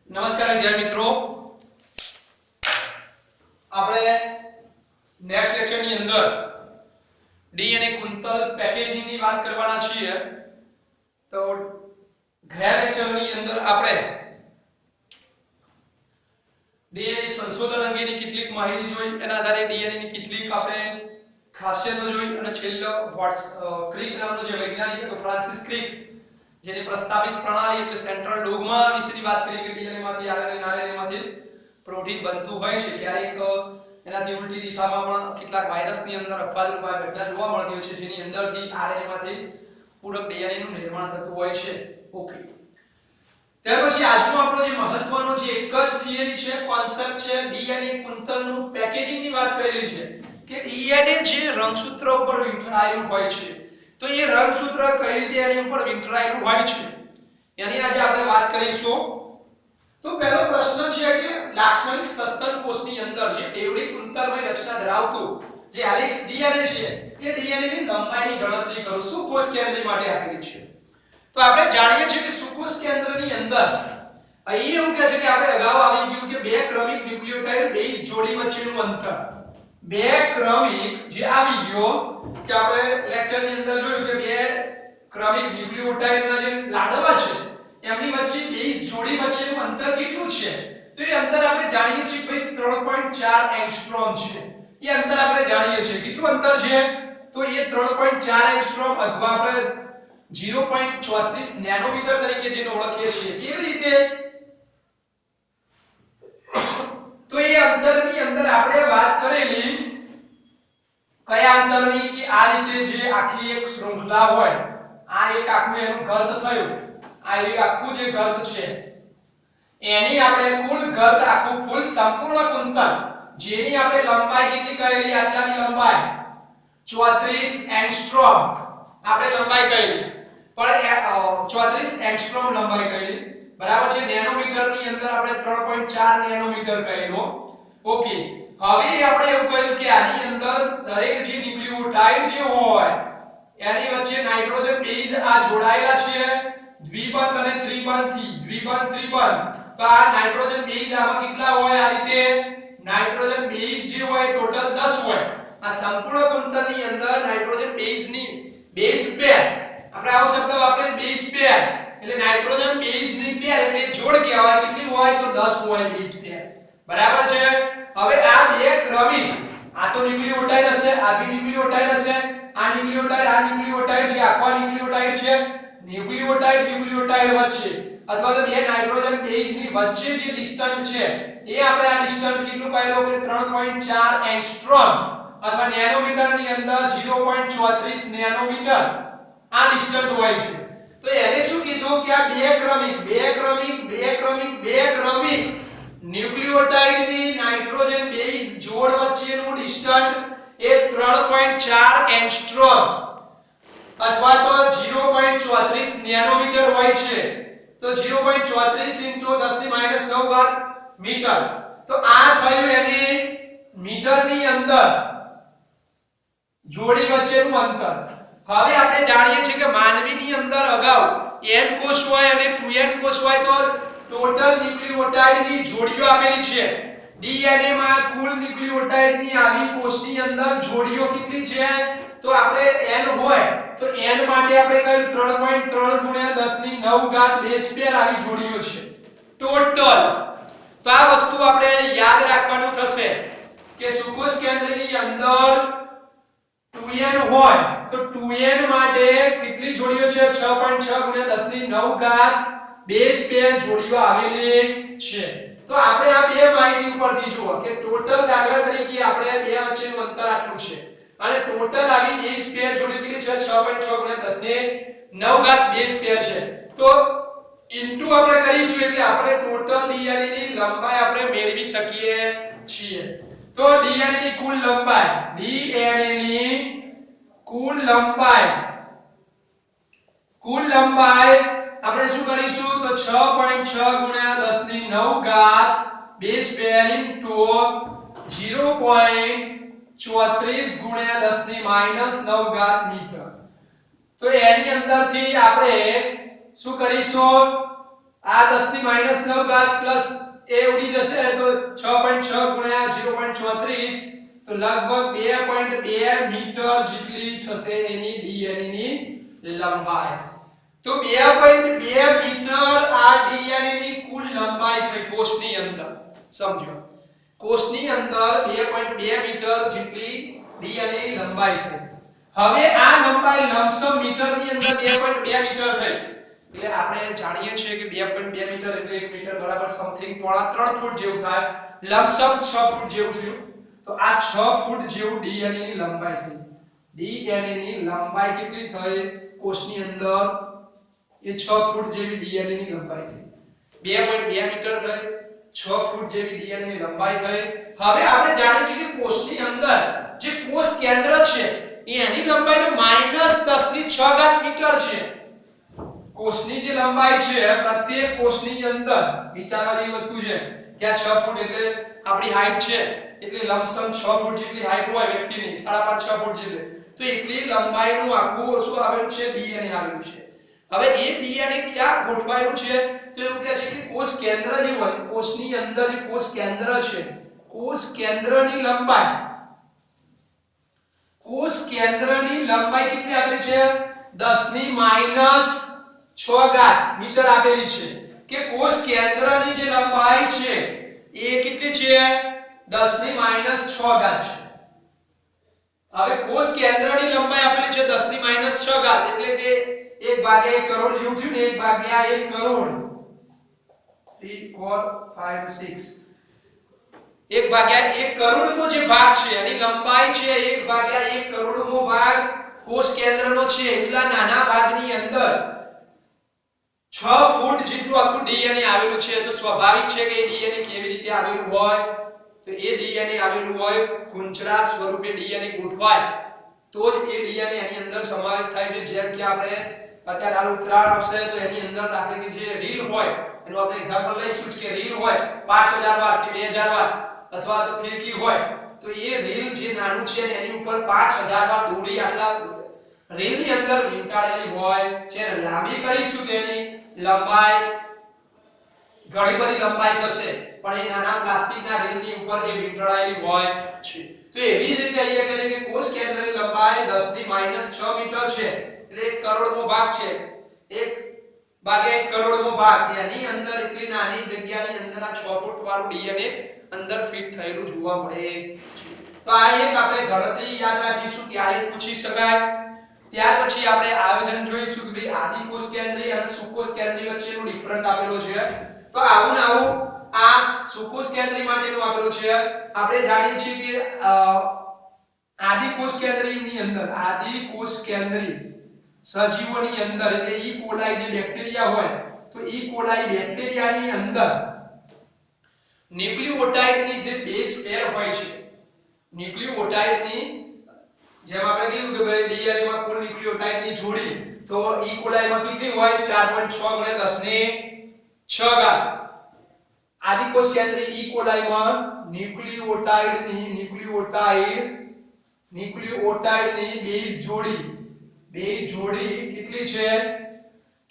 નમસ્કાર વિદ્યાર્થી મિત્રો, આપણે નેક્સ્ટ લેક્ચર ની અંદર ડીએનએ કુંતલ પેકેજિંગ ની વાત કરવાના છીએ. તો ગયા લેક્ચર ની અંદર આપણે ડીએનએ સંશોધન અંગેની કેટલીક માહિતી જોઈ, એના આધારે ડીએનએ ની કેટલીક આપણે ખાસિયતો જોઈ અને છેલ્લો ક્રિક નામનો જે વૈજ્ઞાનિક હતો ફ્રાન્સિસ ક્રિક, જેની પ્રસ્તાવિત પ્રણાલી એટલે સેન્ટ્રલ ડોગમા વિશેની વાત કરી કે ડીએનએ માંથી આરએનએ આરએનએ માંથી પ્રોટીન બનતું હોય છે. ક્યારેક એનાથી ઉલટી દિશામાં પણ કેટલાક વાયરસની અંદર અપવાદરૂપા ઘટના જોવા મળતી હોય છે, જેની અંદરથી આરએનએ માંથી પૂરક ડીએનએ નું નિર્માણ થતું હોય છે. ઓકે, ત્યાર પછી આજનો આપણો જે મહત્વનો જે એક જ થિયરી છે, કોન્સેપ્ટ છે ડીએનએ કુંતલનું પેકેજિંગ ની વાત કરેલી છે કે ડીએનએ જે રંગસૂત્ર ઉપર વીંટળાયેલું હોય છે, તો એ રંગસૂત્ર કઈ રીતે એની ઉપર વીંટળાયેલું હોય છે એની આજે આપણે વાત કરીશું. તો પહેલો પ્રશ્ન છે કે લાક્ષણિક સસ્તન કોષની અંદર જે બેવડી કુંતલમય રચના ધરાવતું જે હેલિક્સ ડીએનએ છે, એ ડીએનએ ની લંબાઈની ગણતરી કરો. શું કોષ કેન્દ્ર માટે આપેલી છે? તો આપણે જાણીએ છીએ કે સુકોષ કેન્દ્રની અંદર અહીં એવું કહે છે કે આપણે અગાઉ આવી ગયું કે બે ક્રમિક ન્યુક્લિયોટાઇડ બેઝ જોડી વચ્ચેનું અંતર, બે ક્રમિક જે આવી ગયો કે આપણે લેક્ચરની અંદર જોયું કે બે ક્રમિક ન્યુક્લિયોટાઇડના જે લાડવા છે એમની વચ્ચે બેઝ જોડી વચ્ચેનું અંતર કેટલું છે? તો એ અંતર આપણે જાણીએ છીએ કે ભાઈ 3.4 એંગસ્ટ્રોમ છે. એ અંતર આપણે જાણીએ છીએ. કેટલું અંતર છે? તો એ 3.4 એંગસ્ટ્રોમ અથવા આપણે 0.34 નેનોમીટર તરીકે જેને ઓળખીએ છીએ. કેવી રીતે? તો એ અંતરની અંદર આપણે વાત કરેલી કયા અંતરની કે આ રીતે જે આખી એક શૃંખલા હોય, આ એક આખું એનું ગર્ત થયું, આ એક આખું જે ગર્ત છે એની આપણે કુલ ગર્ત આખું ફૂલ સંપૂર્ણ કુંતલ જેની આપણે લંબાઈ કેટલી કહેલી? આટલાની લંબાઈ 34 એંગસ્ટ્રોમ આપણે લંબાઈ કહેલી, પણ 34 એંગસ્ટ્રોમ લંબાઈ કહેલી, બરાબર છે. નેનોમીટરની અંદર આપણે 3.4 નેનોમીટર કહેલો. ઓકે, હવે આપણે એવું કહ્યું કે આની અંદર દરેક જે ન્યુક્લિયોટાઇડ જે હોય એની વચ્ચે નાઇટ્રોજન બેઝ આ જોડાયેલા છે દ્વિબંધ અને ત્રિબંધથી, દ્વિબંધ ત્રિબંધ. તો આ નાઇટ્રોજન બેઝ આમાં કેટલા હોય? આ રીતે નાઇટ્રોજન બેઝ જે હોય ટોટલ 10 હોય. આ સંપૂર્ણ કુંતલની અંદર નાઇટ્રોજન બેઝની બેઝ પેર, આપણે આવો શબ્દ વાપરીએ બેઝ પેર, એટલે નાઇટ્રોજન બેઝની પેર એટલે જોડ કહેવાય. કેટલી હોય? તો 10 હોય બેઝ પેર, બરાબર છે. હવે આ બે ક્રમિક, આ તો ન્યુક્લિયોટાઇડ હશે, આ બી ન્યુક્લિયોટાઇડ હશે, આ ન્યુક્લિયોટાઇડ છે, આખો ન્યુક્લિયોટાઇડ છે. ન્યુક્લિયોટાઇડ વચ્ચે અથવા તો બે નાઇટ્રોજન બેઝની વચ્ચે જે ડિસ્ટન્સ છે એ આપણે આ ડિસ્ટન્સ કેટલું કહેલો કે 3.4 એંગસ્ટ્રોમ અથવા નેનોમીટરની અંદર 0.34 નેનોમીટર આ ડિસ્ટન્સ હોય છે. તો એને શું કીધું કે આ બે ક્રમિક ન્યુક્લિયોટાઇડની નાઇટ્રોજન બેઝ જોડ વચ્ચેનું ડિસ્ટન્સ એ 3.4 એંગસ્ટ્રોમ અથવા તો 0.34 નેનોમીટર હોય છે. તો 0.34 * 10⁻⁹ મીટર. તો આ થયું એની મીટરની અંદર જોડી વચ્ચેનું અંતર. હવે આપણે જાણીએ છીએ કે માનવીની અંદર અગાઉ n કોષ હોય અને 2n કોષ હોય તો ટોટલ ન્યુક્લિયોટાઇડની જોડીઓ આપેલી છે. ડીએનએ માં કુલ ન્યુક્લિયોટાઇડની આવી કોષની અંદર જોડીઓ કેટલી છે? તો આપણે n હોય તો n માટે આપણે કહ્યું 3.3 * 10⁹ બેઝ પેર આવી જોડીઓ છે ટોટલ. તો આ વસ્તુ આપણે યાદ રાખવાનું થશે કે સુકોષ કેન્દ્રની અંદર 2n હોય તો 2n માટે કેટલી જોડીઓ છે? 6.6 * 10⁹ બેઝ પેર જોડીઓ આવેલી છે. તો આપણે આ બે માહિતી ઉપરથી જુઓ કે ટોટલ દાખલા તરીકે આપણે બે વચ્ચેનું અંતર આટલું છે અને ટોટલ આવી બેઝ પેર જોડી કેટલી છે? 6.6 * 10⁹ બેઝ પેર છે. તો ઇન્ટુ આપણે કરીશું એટલે આપણે ટોટલ ડીએનએ ની લંબાઈ આપણે મેળવી શકીએ છીએ. તો ડીએનએ ની કુલ લંબાઈ આપણે શું કરીશું? તો 6.6 * 10⁹ બેઝ પેર ઇન્ટુ 0.34 * 10⁻⁹ મીટર. તો એની અંદરથી આપણે શું કરીશું? આ 10 ની -9 ઘાત પ્લસ એ ઉડી જશે તો 6.6 ગુણ્યા 0.34 તો લગભગ 2.2 મીટર જેટલી થશે એની DNA ની લંબાઈ. તો 2.2 મીટર આ DNA ની કુલ લંબાઈ થઈ કોષની અંદર. સમજો, કોષની અંદર 2.2 મીટર જેટલી DNA ની લંબાઈ થઈ. હવે આ લંબાઈ લંબસમ મીટરની અંદર 2.2 મીટર થઈ. એટલે આપણે જાણીએ છીએ કે 2.2 મીટર એટલે 1 મીટર બરાબર સમથિંગ 3.5 ફૂટ જેવું થાય. લંબસમ 6 ફૂટ જેવું થયું. તો આ 6 ફૂટ જેવું DNA ની લંબાઈ થઈ. DNA ની લંબાઈ કેટલી થઈ કોષની અંદર? એ 6 ફૂટ જેવી DNA ની લંબાઈ થઈ. 2.2 મીટર થઈ, 6 ફૂટ જેવી DNA ની લંબાઈ થઈ. હવે આપણે જાણીએ છીએ કે કોષની અંદર જે કોષ કેન્દ્ર છે એની લંબાઈ તો -10 ની 6 ઘાત મીટર છે. કોષની જે લંબાઈ છે પ્રત્યેક કોષની અંદર વિચારવા જેવી વસ્તુ છે કે આ 6 ફૂટ એટલે આપણી હાઈટ છે, એટલે લંબસમ 6 ફૂટ જેટલી હાઈટ હોય વ્યક્તિની, 5.5 6 ફૂટ જેટલી, તો એટલી લંબાઈનું આખું શું આવેલું છે? DNA આવેલું છે. હવે એ DNA ક્યાં ગોઠવાયેલું છે? તો એવું કહે છે કે કોષ કેન્દ્ર જે હોય, કોષની અંદર જે કોષ કેન્દ્ર છે, કોષ કેન્દ્રની લંબાઈ, કોષ કેન્દ્રની લંબાઈ કેટલી આપેલી છે? 10 ની -6 ઘાત મીટર આપેલી છે. કે કોષ કેન્દ્રની જે લંબાઈ છે એ કેટલી છે? 10 ની -6 ઘાત છે. હવે કોષ કેન્દ્રની લંબાઈ આપેલી છે 10 ની -6 ઘાત એટલે કે 1/1 કરોડ જેવું થયું ને, 1/1 કરોડ, 3 4 5 6, 1/1 કરોડનો જે ભાગ છે એની લંબાઈ છે 1/1 કરોડનો ભાગ કોષ કેન્દ્રનો છે. એટલા નાના ભાગની અંદર 6 ફૂટ જેટલું આખું DNA આવેલું છે. તો સ્વાભાવિક છે કે એ DNA કેવી રીતે આવેલું હોય? તો એ DNA આવેલું હોય કુંચળા સ્વરૂપે DNA ગોઠવાય તો જ એ DNA એની અંદર સમાવેશ થાય છે. જેમ કે આપણે અત્યારે હાલ ઉત્તરાયણ આવશે તો એની અંદર દાખલા કે જે રીલ હોય એનું આપણે એક્ઝામ્પલ લઈશું કે રીલ હોય 5000 વાર કે 2000 વાર અથવા તો ફિરકી હોય તો એ રીલ જે નાનું છે એની ઉપર 5000 વાર દોરી આટલા રીલની અંદર વીંટાળેલી હોય છે. લાંબી કરીશું તેની લંબાઈ ઘણી બધી લંબાઈ થશે, પણ એ નાના પ્લાસ્ટિકના રીલની ઉપર એ વીંટળાયેલી હોય છે. તો એવી જ રીતે અહીંયા કહે છે કે કોષ કેન્દ્રની લંબાઈ 10 ની -6 મીટર છે એટલે 1 કરોડનો ભાગ છે. 1/1 કરોડનો ભાગ એની અંદર એટલી નાની જગ્યાની અંદર આ 6 ફૂટ વાળું DNA અંદર ફિટ થયેલું જોવા મળે છે. તો આ એક આપણે ગણતરી યાદ રાખીશું, ત્યારે પૂછી શકાય. ત્યાર પછી આપણે આયોજન જોઈશું કે ભાઈ આદિકોષ કેન્દ્રી અને સુકોષ કેન્દ્રી વચ્ચેનો ડિફરન્ટ આપેલો છે. તો આવું ને આવું આ સુકોષ કેન્દ્રી માટેનું આપેલું છે. આપણે જાણીએ છીએ કે આદિકોષ કેન્દ્રીની અંદર, આદિકોષ કેન્દ્રી સજીવોની અંદર એટલે ઈ કોલાઈ જે બેક્ટેરિયા હોય તો ઈ કોલાઈ બેક્ટેરિયાની અંદર ન્યુક્લિઓટાઇડની જે બેઝ પેર હોય છે, ન્યુક્લિઓટાઇડની જેમ આપણે કીધું કે ભાઈ DNA માં કુલ ન્યુક્લિઓટાઇડની જોડી તો ઈ કોલાઈમાં કેટલી હોય? 4.6 × 10 ની 6 ઘાત. આદિકોષ કેન્દ્રી ઈ કોલાઈમાં ન્યુક્લિઓટાઇડની બેઝ જોડી કેટલી છે?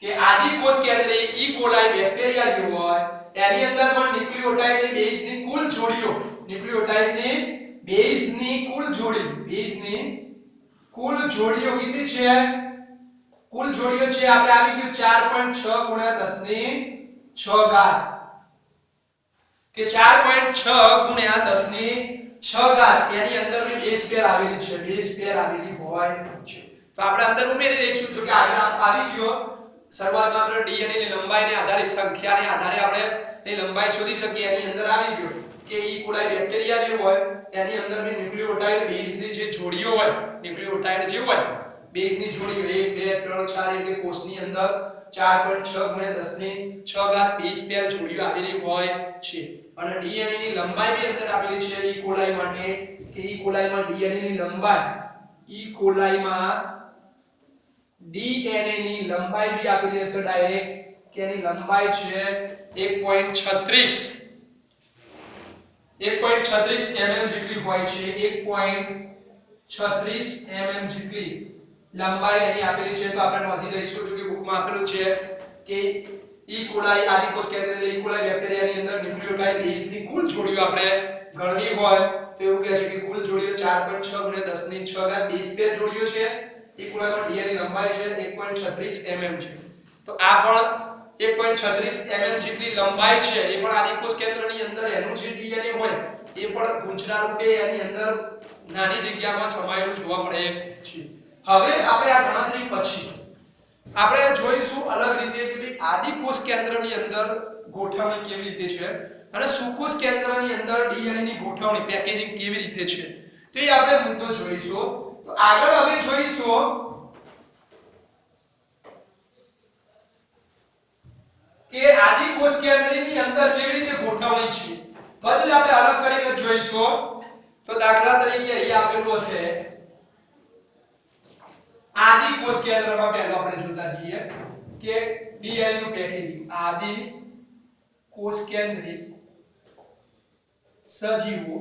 કે આદિકોષ કેન્દ્રી ઈ કોલાઈ બેક્ટેરિયા જે હોય એની અંદર પણ ન્યુક્લિઓટાઇડની બેઝની કુલ જોડીઓ, ન્યુક્લિઓટાઇડની બેઝની કુલ જોડીઓ કેટલી છે? કુલ જોડીઓ છે આપણે આવી ગયું 4.6 × 10 ની 6 ઘાત કે 4.6 × 10 ની 6 ઘાત એની અંદર બેઝ પેર આવેલી છે, બેઝ પેર આવેલી હોય છે. તો આપણે અંદર ઉમેરી દઈશું તો કે આગળ આવી ગયો. શરૂઆતમાં આપણે DNA ની લંબાઈને આધારે સંખ્યાને આધારે આપણે એ લંબાઈ શોધી શકીએ. એની અંદર આવી ગયો કે ઈ કોલાઈ બેક્ટેરિયા જે હોય એની અંદર ન્યુક્લિઓટાઇડ બેઝની જે જોડીઓ હોય, ન્યુક્લિઓટાઇડ જે હોય બેઝની જોડીઓ 1 2 3 4 એટલે કોષની અંદર 4.6 × 10 ની 6 ઘાત બેઝ પેર જોડીઓ આવેલી હોય છે. અને DNA ની લંબાઈ બી અંદર આપેલી છે ઈ કોલાઈ માટે કે ઈ કોલાઈમાં DNA ની લંબાઈ, ઈ કોલાઈમાં DNA ની લંબાઈ બી આપેલી હશે ડાયરેક્ટ કે એની લંબાઈ છે 1.36 mm જેટલી હોય છે. 1.36 mm જેટલી લંબાઈ એની આપેલી છે. તો આપણે નોંધી દઈશું કે બુકમાં આપેલું છે કે ઈ કોલાઈ આદિ કોષ કેન્દ્ર એટલે ઈ કોલાઈ બેક્ટેરિયાની અંદર ન્યુક્લિયોટાઇડ બેઝની કુલ જોડીઓ આપણે ગણવી હોય તો એવું કહે છે કે કુલ જોડીઓ 4.6 × 10⁶ બેઝ પેર જોડીઓ છે. ઈ કોલાઈમાં ડીએનએ લંબાઈ છે 1.36 mm છે. તો આ પણ 1.36 mm જેટલી લંબાઈ છે. એ પણ આદિ કોષ કેન્દ્રની અંદર એનું જે ડીએનએ હોય એ પણ ગુંચડા રૂપે એની અંદર નાની જગ્યામાં સમાયેલું જોવા મળે છે. હવે આપણે આ ગણતરી પછી આપણે જોઈશું અલગ રીતે કે ભાઈ આદિ કોષ કેન્દ્રની અંદર ગોઠવણી કેવી રીતે છે અને સુકોષ કેન્દ્રની અંદર ડીએનએ ની ગોઠવણી પેકેજિંગ કેવી રીતે છે. તો એ આપણે મુદ્દો જોઈશું. તો આગળ હવે જોઈશું કે આદિ કોષ કેન્દ્રની અંદર કેવી રીતે ગોઠવણી છે. બધું આપણે અલગ કરીને જોઈશું. તો દાખલા તરીકે અહીં આપેલું હશે આદિ કોષ કેન્દ્રમાં પહેલા આપણે જોતા જઈએ કે ડીએનએ નું પેકેજિંગ. આદિ કોષ કેન્દ્રિત સજીવો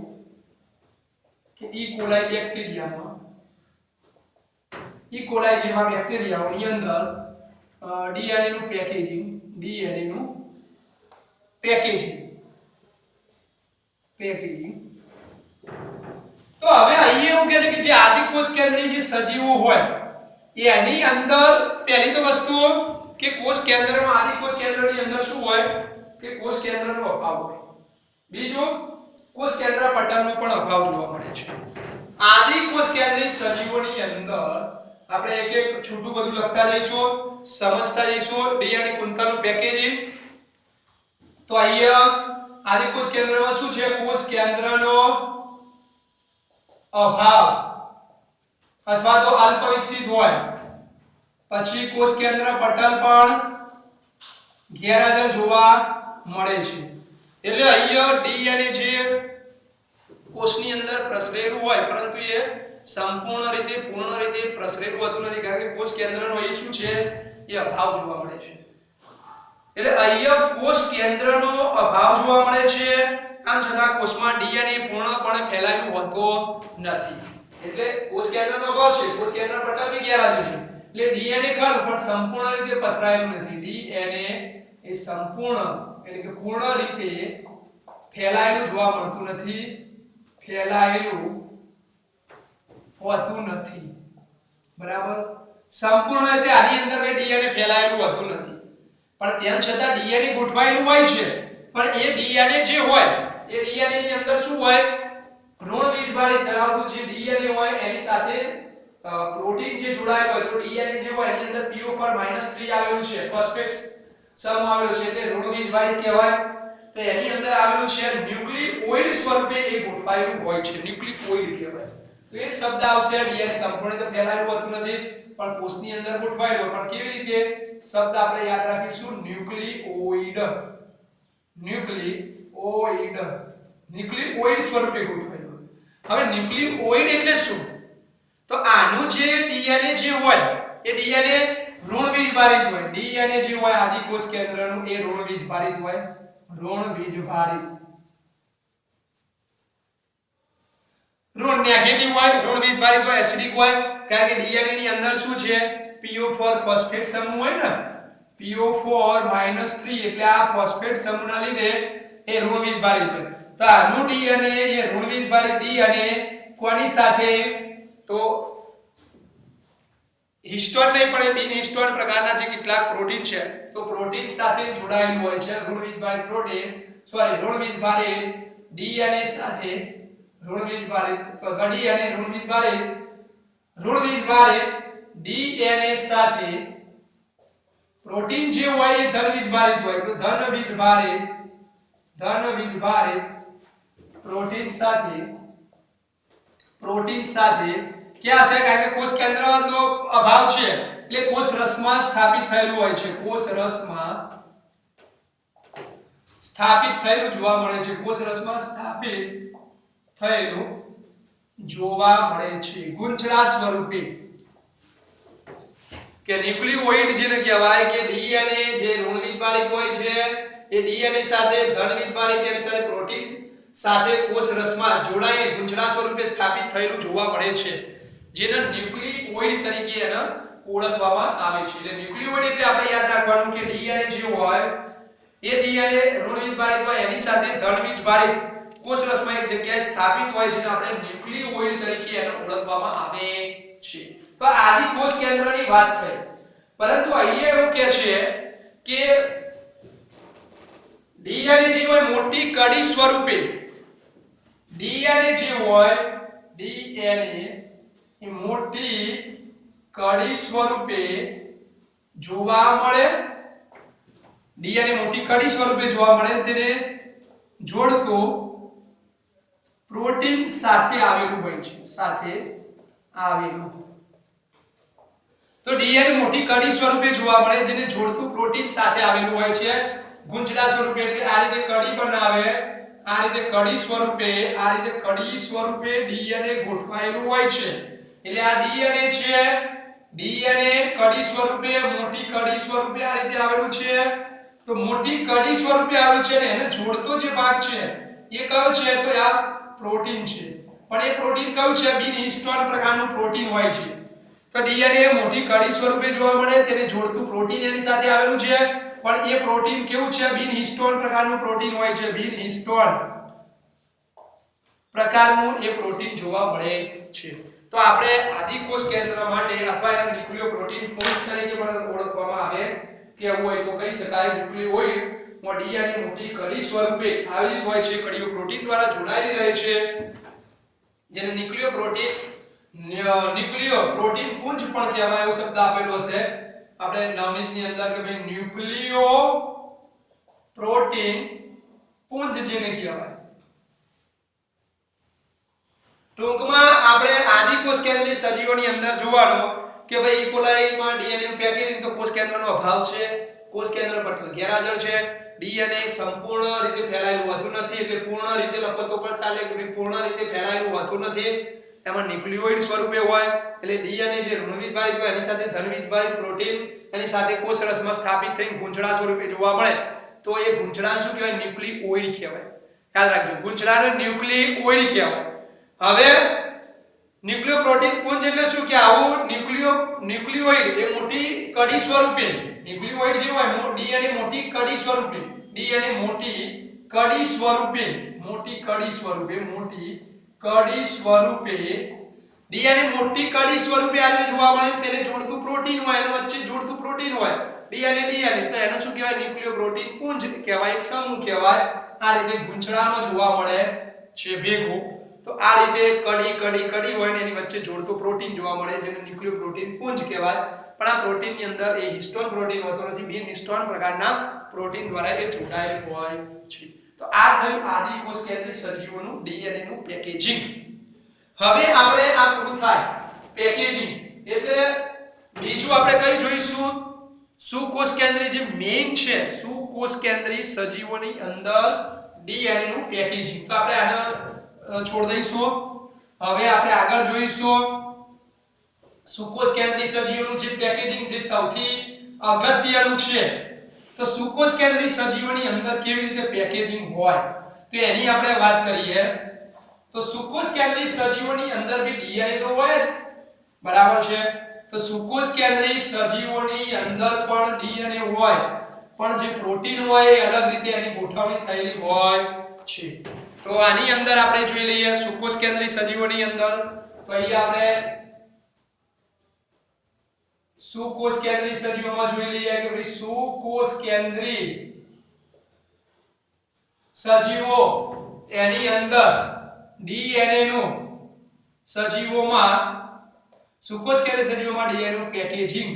કે ઈ કોલાઈ બેક્ટેરિયામાં ઈ કોલાઈ જેવા બેક્ટેરિયાઓની અંદર ડીએનએ નું પેકેજિંગ તો હવે અહીંયા એવું કહે છે કે જે આદિ કોષ કેન્દ્રીય જે સજીવો હોય એની અંદર પહેલી તો વસ્તુ કે કોષ કેન્દ્રનો આદિ કોષ કેન્દ્રની અંદર શું હોય કે કોષ કેન્દ્રનો અભાવ હોય. બીજું કોષ કેન્દ્ર પટલનો પણ અભાવ જોવા મળે છે. આદિ કોષ કેન્દ્રીય સજીવોની અંદર આપણે એક એક છૂટું બધું લખતા જઈશું, સમજતા જઈશું. ડીએનએ કુંતલનું પેકેજિંગ. તો અહીંયા આદિ કોષ કેન્દ્રમાં શું છે? કોષ કેન્દ્રનો અભાવ અથવા તો અલ્પ વિકસિત હોય. પછી કોષ કેન્દ્ર પટલ પણ ગેરહાજર જોવા મળે છે. એટલે અહીંયા ડીએનએ જે કોષની અંદર પ્રસરેલું હોય પરંતુ એ સંપૂર્ણ રીતે પૂર્ણ રીતે પ્રસરેલું હોતું નથી કારણ કે કોષ કેન્દ્રનો અહીં શું છે એ અભાવ જોવા મળે છે. એટલે અહીંયા કોષ કેન્દ્રનો અભાવ જોવા મળે છે. આમ છતાં કોષમાં ડીએનએ પૂર્ણપણે ફેલાયેલું હોતું નથી. એટલે કોષ કેન્દ્રનો અભાવ છે, કોષ કેન્દ્ર પટલ બી ગેરહાજર છે. એટલે ડીએનએ ખરું પણ સંપૂર્ણ રીતે પથરાયેલું નથી. ડીએનએ એ સંપૂર્ણ એટલે કે પૂર્ણ રીતે ફેલાયેલું જોવા મળતું નથી, ફેલાયેલું હોતું નથી. બરાબર. સંપૂર્ણ રીતે આની અંદર કે ડીએનએ ફેલાયેલું હોતું નથી પણ તેમ છતાં ડીએનએ ગોઠવાયેલું હોય છે. પણ એ ડીએનએ જે હોય એ ડીએનએ ની અંદર શું હોય? ઋણ વીજભારિત ધરાવતું જે ડીએનએ હોય એની સાથે પ્રોટીન જે જોડાયેલું હોય. તો ડીએનએ જે હોય એની અંદર PO4 -3 આવેલું છે, ફોસ્ફેટ સમ આવેલું છે એટલે ઋણ વીજભારિત કહેવાય. તો એની અંદર આવેલું છે ન્યુક્લિઓઇડ સ્વરૂપે એ ગોઠવાયેલું હોય છે, ન્યુક્લિઓઇડ કહેવાય. તો એક શબ્દ આવશે ડીએનએ સંપૂર્ણ રીતે ફેલાયેલું હોતું નથી પણ કોષની અંદર ગોઠવાયેલું. પણ કેવી રીતે? શબ્દ આપણે યાદ રાખીશું ન્યુક્લિઓઇડ. ન્યુક્લિઓઇડ સ્વરૂપે ગોઠવાયેલું. હવે ન્યુક્લિઓઇડ એટલે શું? તો આનું જે ડીએનએ જે હોય એ ડીએનએ ઋણ વીજભારિત હોય. ડીએનએ જે હોય આદિ કોષ કેન્દ્રનું એ ઋણ વીજભારિત હોય. ઋણ વીજભારિત. ઋણ નેગેટિવ હોય, ઋણ વીજભારિત હોય, એસિડિક હોય કારણ કે ડીએનએ ની અંદર શું છે? PO4 ફોસ્ફેટ સમૂહ હોય ને, PO4 -3 એટલે આ ફોસ્ફેટ સમૂહના લીધે એ ઋણ વીજભારિત હોય. તો આનું ડીએનએ એ ઋણ વીજભારિત ડીએનએ કોની સાથે? તો હિસ્ટોન નહીં પણ બિન હિસ્ટોન પ્રકારના જે કેટલાક પ્રોટીન છે તો પ્રોટીન સાથે જોડાયેલું હોય છે. ઋણ વીજભારિત પ્રોટીન ઋણ વીજભારિત ડીએનએ સાથે ઋણ વીજભારિત ડીએનએ સાથે પ્રોટીન જે હોય એ ધન વીજભારિત હોય. તો ધન વીજભારિત પ્રોટીન સાથે ક્યાં છે? કારણ કે કોષ કેન્દ્રનો અભાવ છે એટલે કોષ રસમાં સ્થાપિત થયેલું હોય છે. કોષ રસમાં સ્થાપિત થયેલું જોવા મળે છે. કોષ રસમાં સ્થાપિત થયેલું જોવા મળે છે ગુંચળા સ્વરૂપે. કે ન્યુક્લિઓઇડ જેને કહેવાય કે ડીએનએ જે ઋણ વીજભારિત હોય છે એ ડીએનએ સાથે ધન વીજભારિત એની સાથે પ્રોટીન સાથે કોષ રસમાં જોડાઈને ગુંચળા સ્વરૂપે સ્થાપિત થયેલું જોવા મળે છે જેને ન્યુક્લિઓઇડ તરીકે એને ઓળખવામાં આવે છે. એટલે ન્યુક્લિયોઇડ એટલે આપણે યાદ રાખવાનું કે ડીએનએ જે હોય એ ડીએનએ ઋણવીજ ભારિત હોય એની સાથે ધનવીજ ભારિત કોષરસમાં એક જગ્યાએ સ્થાપિત હોય છે, આપણે ન્યુક્લિયોઇડ તરીકે એને ઓળખવામાં આવે છે. તો આદિ કોષ કેન્દ્રની વાત થઈ, પરંતુ અહીંયા એવું કહે છે કે ડીએનએ જે હોય મોટી કડી સ્વરૂપે ડીએનએ જે હોય ડીએનએ એ મોટી કડી સ્વરૂપે જોવા મળે. ડીએનએ મોટી કડી સ્વરૂપે જોવા મળે તેને જોડતો પ્રોટીન સાથે આવેલું હોય છે, સાથે આવેલું. તો ડીએનએ મોટી કડી સ્વરૂપે જોવા મળે જેને જોડતું પ્રોટીન સાથે આવેલું હોય છે ગૂંચળા સ્વરૂપે. એટલે આ રીતે કડી બનાવે, આ રીતે કડી સ્વરૂપે ડીએનએ ગોઠવાયેલું હોય છે. એટલે આ ડીએનએ છે, ડીએનએ કડી સ્વરૂપે મોટી કડી સ્વરૂપે આ રીતે આવેલું છે. તો મોટી કડી સ્વરૂપે આવેલું છે ને એને જોડતો જે ભાગ છે એ કયો છે? તો આ પ્રોટીન છે. પણ એ પ્રોટીન કયું છે? બિન હિસ્ટોન પ્રકારનું પ્રોટીન હોય છે. તો ડીએનએ મોટી કડી સ્વરૂપે જોવા મળે તેને જોડતું પ્રોટીન એની સાથે આવેલું છે, પણ એ પ્રોટીન કેવું છે? બિન હિસ્ટોન પ્રકારનું પ્રોટીન હોય છે. બિન હિસ્ટોન પ્રકારનું એ પ્રોટીન જોવા મળે છે. તો આપણે આદિકોષ કેન્દ્ર માટે અથવા એને ન્યુક્લિયોપ્રોટીન પુંજ તરીકે પણ ઓળખવામાં આવે કે હોય તો કહી શકાય ન્યુક્લિયોઇડ માં ડીએનએ મોટી કડી સ્વરૂપે આયોજિત હોય છે, કડીઓ પ્રોટીન દ્વારા જોડાયેલી રહે છે, જેને ન્યુક્લિયોપ્રોટીન પુંજ પણ કહેવાય. એવો શબ્દ આપેલો છે આપણે નવનીતની અંદર કે ભાઈ ન્યુક્લિયોપ્રોટીન પુંજ જેને કહેવાય. ટૂંકમાં આપણે આદિકોષ કેન્દ્રીય સજીવોની અંદર જોવાનો કે ભાઈ ઇકોલાઈ માં ડીએનએ નું પેકેજિંગ તો કોષ કેન્દ્રનો અભાવ છે, કોષ કેન્દ્ર પર ગેરહાજર છે, ડીએનએ સંપૂર્ણ રીતે ફેલાયેલું હોતું નથી. એટલે પૂર્ણ રીતે લખો તો પણ ચાલે કે પૂર્ણ રીતે ફેલાયેલું હોતું નથી. એમાં ન્યુક્લિયોઇડ સ્વરૂપે હોય એટલે ડીએનએ જે ઋણવીજ ભારિત હોય એની સાથે ધનવીજ ભારિત પ્રોટીન એની સાથે કોષરસમાં સ્થાપિત થઈને ગૂંચળા સ્વરૂપે જોવા મળે તો એ ગૂંચળા શું કહેવાય? ન્યુક્લિયોઇડ કહેવાય. યાદ રાખજો, ગૂંચળાને ન્યુક્લિયોઇડ કહેવાય. હવે ન્યુક્લિયોપ્રોટીન પુંજ એટલે શું કે આવું ન્યુક્લિયોઇડ એ મોટી કડી સ્વરૂપે ન્યુક્લિયોઇડ જે હોય ડીએનએ મોટી કડી સ્વરૂપે ડીએનએ મોટી કડી સ્વરૂપે ડીએનએ મોટી કડી સ્વરૂપે આ રીતે જોવા મળે તેને જોડતું પ્રોટીન હોય, એની વચ્ચે જોડતું પ્રોટીન હોય ડીએનએ તો એને શું કહેવાય? ન્યુક્લિયોપ્રોટીન પુંજ કહેવાય, એક સમૂહ કહેવાય. આ રીતે ગૂંચળામાં જોવા મળે છે ભેગું. તો આ રીતે કડી હોય ને એની વચ્ચે જોડતો પ્રોટીન જોવા મળે જેને ન્યુક્લિયોપ્રોટીન પુંજ કહેવાય. પણ આ પ્રોટીનની અંદર એ હિસ્ટોન પ્રોટીન હોતો નથી, બિન હિસ્ટોન પ્રકારના પ્રોટીન દ્વારા એ જોડાયેલું હોય છે. તો આ થયું આદિકોષ કેન્દ્રીય સજીવોનું ડીએનએ નું પેકેજિંગ. હવે આપણે આ પૂરું થાય પેકેજિંગ એટલે બીજું આપણે કઈ જોઈશું? સુકોષ કેન્દ્રીય જે મેઇન છે સુકોષ કેન્દ્રીય સજીવોની અંદર ડીએનએ નું પેકેજિંગ. તો આપણે આને છોડ દઈશું. હવે આપણે આગળ જોઈશું સુકોષ કેન્દ્રીય સજીવોનું જે પેકેજિંગ જે સૌથી અગત્યનું છે. તો સુકોષ કેન્દ્રીય સજીવોની અંદર કેવી રીતે પેકેજિંગ હોય તો એની આપણે વાત કરીએ. તો સુકોષ કેન્દ્રીય સજીવોની અંદર બી ડીએનએ તો હોય જ, બરાબર છે. તો સુકોષ કેન્દ્રીય સજીવોની અંદર પણ ડીએનએ હોય, પણ જે પ્રોટીન હોય એ અલગ રીતે એની ગોઠવણી થયેલી હોય છે. તો આની અંદર આપણે જોઈ લઈએ સુકોષ કેન્દ્રીય સજીવોની અંદર. તો અહીંયા આપણે સુકોષ કેન્દ્રીય સજીવોમાં જોઈ લઈએ કે ભાઈ સુકોષ કેન્દ્રીય સજીવો એની અંદર ડીએનએ નું સજીવોમાં સુકોષ કેન્દ્રીય સજીવોમાં ડીએનએ નું પેકેજિંગ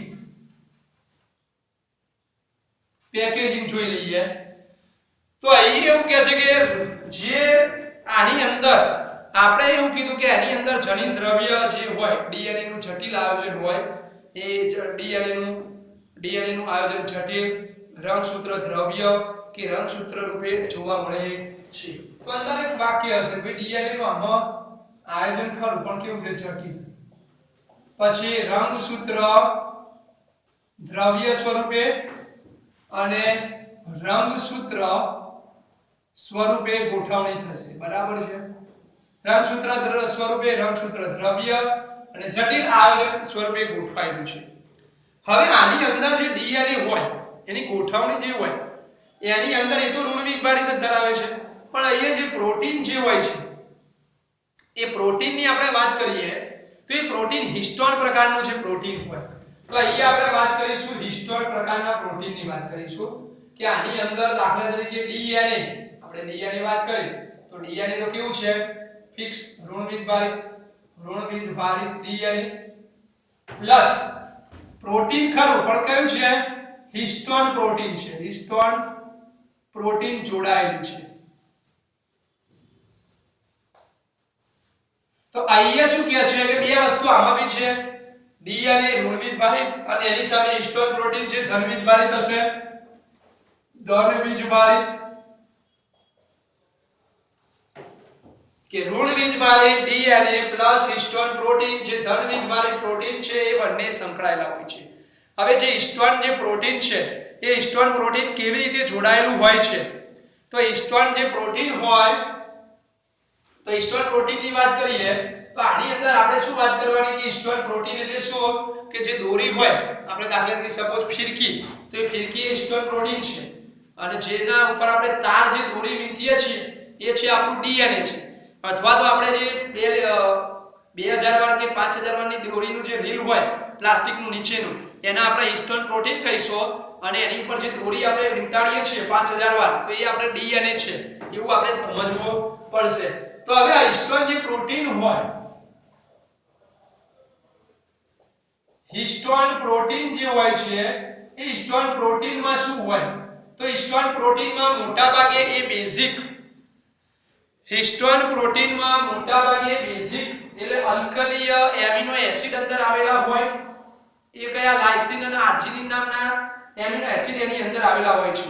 જોઈ લઈએ. તો અહીં એવું કહે છે કે જે આની અંદર આપણે એવું કીધું કે આની અંદર જનીન દ્રવ્ય જે હોય ડીએનએ નું જટિલ આયોજન હોય એ ડીએનએ નું આયોજન જટિલ રંગસૂત્ર દ્રવ્ય કે રંગસૂત્ર રૂપે જોવા મળે છે. તો અંદર એક વાક્ય હશે કે ડીએનએ નું આમાં આયોજન ખરું પણ કેવું છે? જટિલ. પછી રંગસૂત્ર દ્રવ્ય સ્વરૂપે અને રંગસૂત્ર સ્વરૂપે ગોઠવણી થશે, બરાબર છે. રંગસૂત્ર સ્વરૂપે રંગસૂત્ર દ્રવ્ય અને જટિલ આયોજન સ્વરૂપે ગોઠવાયેલું છે. હવે આની અંદર જે ડીએનએ હોય એની ગોઠવણી જે હોય એની અંદર એ તો ઋણ વીજભારિત જ ધરાવે છે, પણ અહીંયા જે પ્રોટીન જે હોય છે એ પ્રોટીનની આપણે વાત કરીએ તો એ પ્રોટીન હિસ્ટોન પ્રકારનું જે પ્રોટીન હોય, તો અહીંયા આપણે વાત કરીશું હિસ્ટોન પ્રકારના પ્રોટીનની વાત કરીશું કે આની અંદર દાખલા તરીકે ડીએનએ, આપણે ડીએનએ વાત કરીએ તો ડીએનએ તો કેવું છે ફિક્સ ઋણ વીજભારિત ડીએનએ પ્લસ પ્રોટીન ખરું પણ કયું છે હિસ્ટોન પ્રોટીન છે, હિસ્ટોન પ્રોટીન જોડાયેલું છે। તો અહીંયા શું કહે છે કે બે વસ્તુ આમાં બી છે, ડીએનએ ઋણ વીજભારિત અને એની સામે હિસ્ટોન પ્રોટીન છે ધન વીજભારિત હશે, ધન વીજભારિત કે ઋણ વીજભારિત ડીએનએ પ્લસ હિસ્ટોન પ્રોટીન જે ધન વીજભારિત પ્રોટીન છે એ બંને સંકળાયેલા હોય છે। હવે જે હિસ્ટોન જે પ્રોટીન છે એ હિસ્ટોન પ્રોટીન કેવી રીતે જોડાયેલું હોય છે, તો હિસ્ટોન જે પ્રોટીન હોય તો હિસ્ટોન પ્રોટીનની વાત કરીએ તો આની અંદર આપણે શું વાત કરવાની કે હિસ્ટોન પ્રોટીન એટલે શું કે જે દોરી હોય, આપણે દાખલા તરીકે સપોઝ ફિરકી, તો એ ફિરકી એ હિસ્ટોન પ્રોટીન છે અને જેના ઉપર આપણે તાર જે દોરી વીંટીએ છીએ એ છે આપણું ડીએનએ છે, અથવા તો આપણે જે 2000 વાર કે 5000 વારની દોરીનું જે રીલ હોય પ્લાસ્ટિકનું નીચેનું એના આપણે હિસ્ટોન પ્રોટીન કહીશું અને એની ઉપર જે દોરી આપણે વીંટાળીએ છીએ 5000 વાર તો એ આપણે ડીએનએ છે એવું આપણે સમજવું પડશે। તો હવે આ હિસ્ટોન જે પ્રોટીન હોય, હિસ્ટોન પ્રોટીન જે હોય છે એ હિસ્ટોન પ્રોટીનમાં શું હોય, તો હિસ્ટોન પ્રોટીનમાં મોટાભાગે એ બેઝિક, હિસ્ટોન પ્રોટીનમાં મોટાભાગે બેઝિક એટલે અલ્કલીય એમિનો એસિડ અંદર આવેલા હોય, એ કયા લાઇસિન અને આર્જિનિન નામના એમિનો એસિડ એની અંદર આવેલા હોય છે।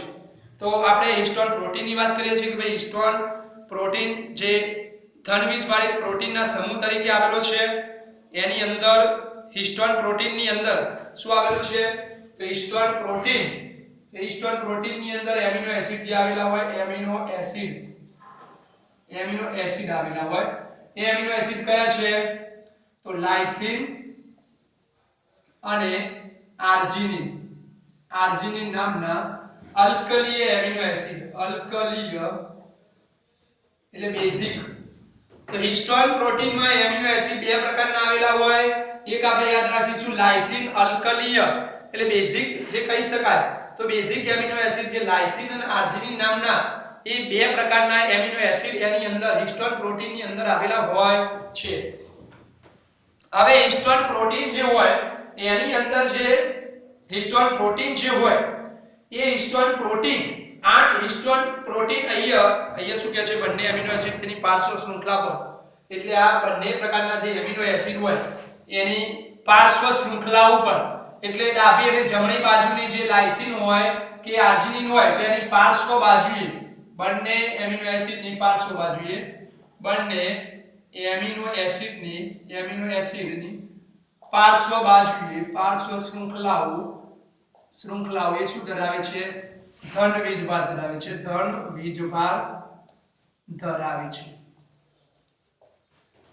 તો આપણે હિસ્ટોન પ્રોટીનની વાત કરીએ છીએ કે ભાઈ હિસ્ટોન પ્રોટીન જે ધન વીજભારિત પ્રોટીનના સમૂહ તરીકે આવેલો છે એની અંદર હિસ્ટોન પ્રોટીનની અંદર શું આવેલું છે તો હિસ્ટોન પ્રોટીનની અંદર એમિનો એસિડ જે આવેલા હોય એમિનો એસિડ આવેલા હોય, એ એમિનો એસિડ કયા છે તો લાઇસિન અને આર્જિનિન નામના અલ્કલીય એમિનો એસિડ, અલ્કલીય એટલે બેઝિક। તો હિસ્ટોન પ્રોટીનમાં એમિનો એસિડ બે પ્રકારના આવેલા હોય, એક આપણે યાદ રાખીશું લાઇસિન અલ્કલીય એટલે બેઝિક જે કહી શકાય, તો બેઝિક એમિનો એસિડ જે લાઇસિન અને આર્જિનિન નામના એ બે પ્રકારના એમિનો એસિડ એની અંદર હિસ્ટોન પ્રોટીનની અંદર આવેલા હોય છે। હવે હિસ્ટોન પ્રોટીન જે હોય એની અંદર જે હિસ્ટોન પ્રોટીન જે હોય એ હિસ્ટોન પ્રોટીન 8 હિસ્ટોન પ્રોટીન અહીંયા શું કહે છે બંને એમિનો એસિડ તેની પાર્શ્વ શૃંખલા પર, એટલે આ બંને પ્રકારના જે એમિનો એસિડ હોય એની પાર્શ્વ શૃંખલા ઉપર એટલે ડાબી અને જમણી બાજુની જે લાઇસિન હોય કે આર્જિનિન હોય તો એની પાર્શ્વ બાજુએ બંને એમિનો એસિડની પાર્શ્વ બાજુએ બંને એમિનો એસિડની પાર્શ્વ બાજુએ પાર્શ્વ શૃંખલાઓ એ શું ધરાવે છે ધન વીજભાર ધરાવે છે, ધન વીજભાર ધરાવે છે,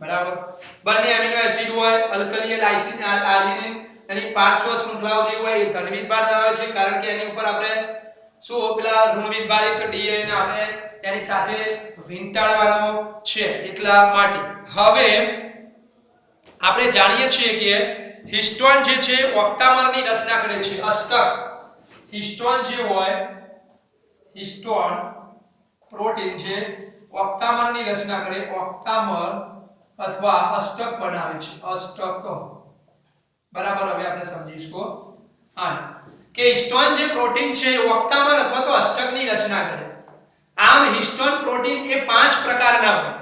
બરાબર। બંને એમિનો એસિડ હોય અલ્કલીય લાઇસિન આર્જિનિન એની પાર્શ્વ શૃંખલાઓ જે હોય એ ધન વીજભાર ધરાવે છે, કારણ કે એની ઉપર આપણે શું પેલા ઋણ વીજભારિત ડીએનએ આપણે એની સાથે વીંટાળવાનો છે એટલા માટે। હવે આપણે જાણીએ છીએ કે હિસ્ટોન જે છે ઓક્ટામરની રચના કરે છે, અષ્ટક હિસ્ટોન જે હોય હિસ્ટોન પ્રોટીન છે ઓક્ટામરની રચના કરે, ઓક્ટામર અથવા અષ્ટક બનાવે છે, અષ્ટક, બરાબર। હવે આપણે સમજીશું કે હિસ્ટોન જે પ્રોટીન છે ઓક્ટામર અથવા તો અષ્ટકની રચના કરે। આમ હિસ્ટોન પ્રોટીન એ 5 પ્રકારના હોય,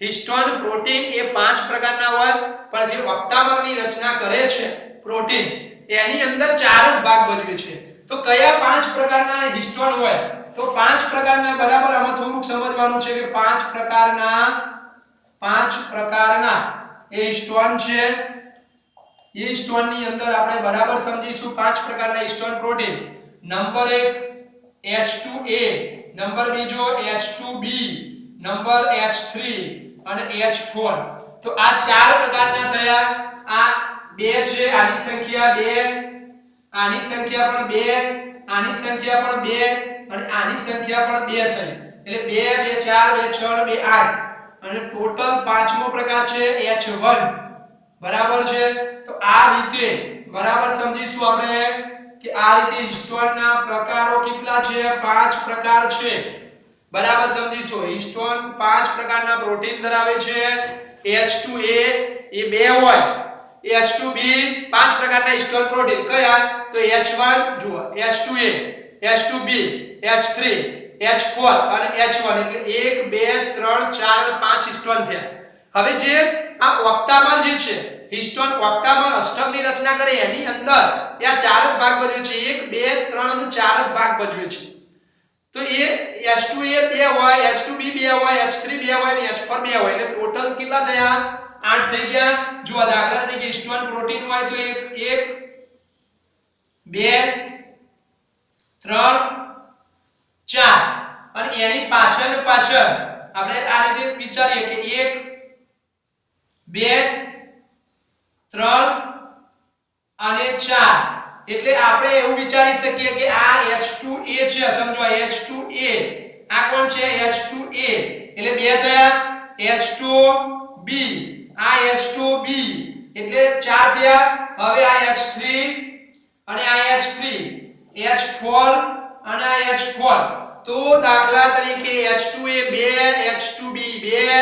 હિસ્ટોન પ્રોટીન એ 5 પ્રકારના હોય, પણ જે ઓક્ટામરની રચના કરે છે પ્રોટીન એની અંદર 4 જ ભાગ ભજવે છે। તો કયા 5 પ્રકારના હિસ્ટોન હોય, તો 5 પ્રકારના, બરાબર આમાં થોડુંક સમજવાનું છે કે 5 પ્રકારના એ હિસ્ટોન છે, એ હિસ્ટોનની અંદર આપણે બરાબર સમજીશું 5 પ્રકારના histone protein. Number 1 H2A, number બીજો H2B, નંબર H3 અને H4। તો આ 4 પ્રકારના થયા, આ 2 છે આની સંખ્યા 2 આની સંખ્યા પણ 2, આની સંખ્યા પણ 2 અને આની સંખ્યા પણ 2 થઈ, એટલે 2 2 4 2 6 2 8 અને ટોટલ પાંચમો પ્રકાર છે H1, બરાબર છે। તો આ રીતે બરાબર સમજીશું આપણે કે આ રીતે હિસ્ટોનના પ્રકારો કેટલા છે, 5 પ્રકાર છે, બરાબર સમજીશું। હિસ્ટોન 5 પ્રકારના પ્રોટીન ધરાવે છે। H2A એ 2 હોય, H2B 5 પ્રકારના હિસ્ટોન પ્રોટીન કયા, તો H1 જુઓ, H2A, H2B, H3, H4 અને H1 એટલે 1 2 3 4 અને 5 હિસ્ટોન થયા। હવે જે આ ઓક્ટામર જે છે હિસ્ટોન ઓક્ટામર અષ્ટકની રચના કરે એની અંદર આ ચાર જ ભાગ ભજવે છે, 1 2 3 અને 4 જ ભાગ ભજવે છે। તો એ H2A 2 હોય, H2B 2 હોય, H3 2 હોય અને H4 2 હોય એટલે ટોટલ કેટલા થયા, 8 થઈ ગયા। જો દાખલા તરીકે હિસ્ટોન પ્રોટીન હોય તો 1 2 3 4 અને એની પાછળ આપણે આ રીતે વિચારીએ કે 1 2 3 અને 4 એટલે આપણે એવું વિચારી શકીએ કે આ H2A છે, સમજો H2A આ કોણ છે H2A એટલે 2 થયા, H2B આ H2B એટલે 4 થયા। હવે આ H3 અને આ H3, H4 અને આ H4 તો દાખલા તરીકે H2A 2, H2B 2,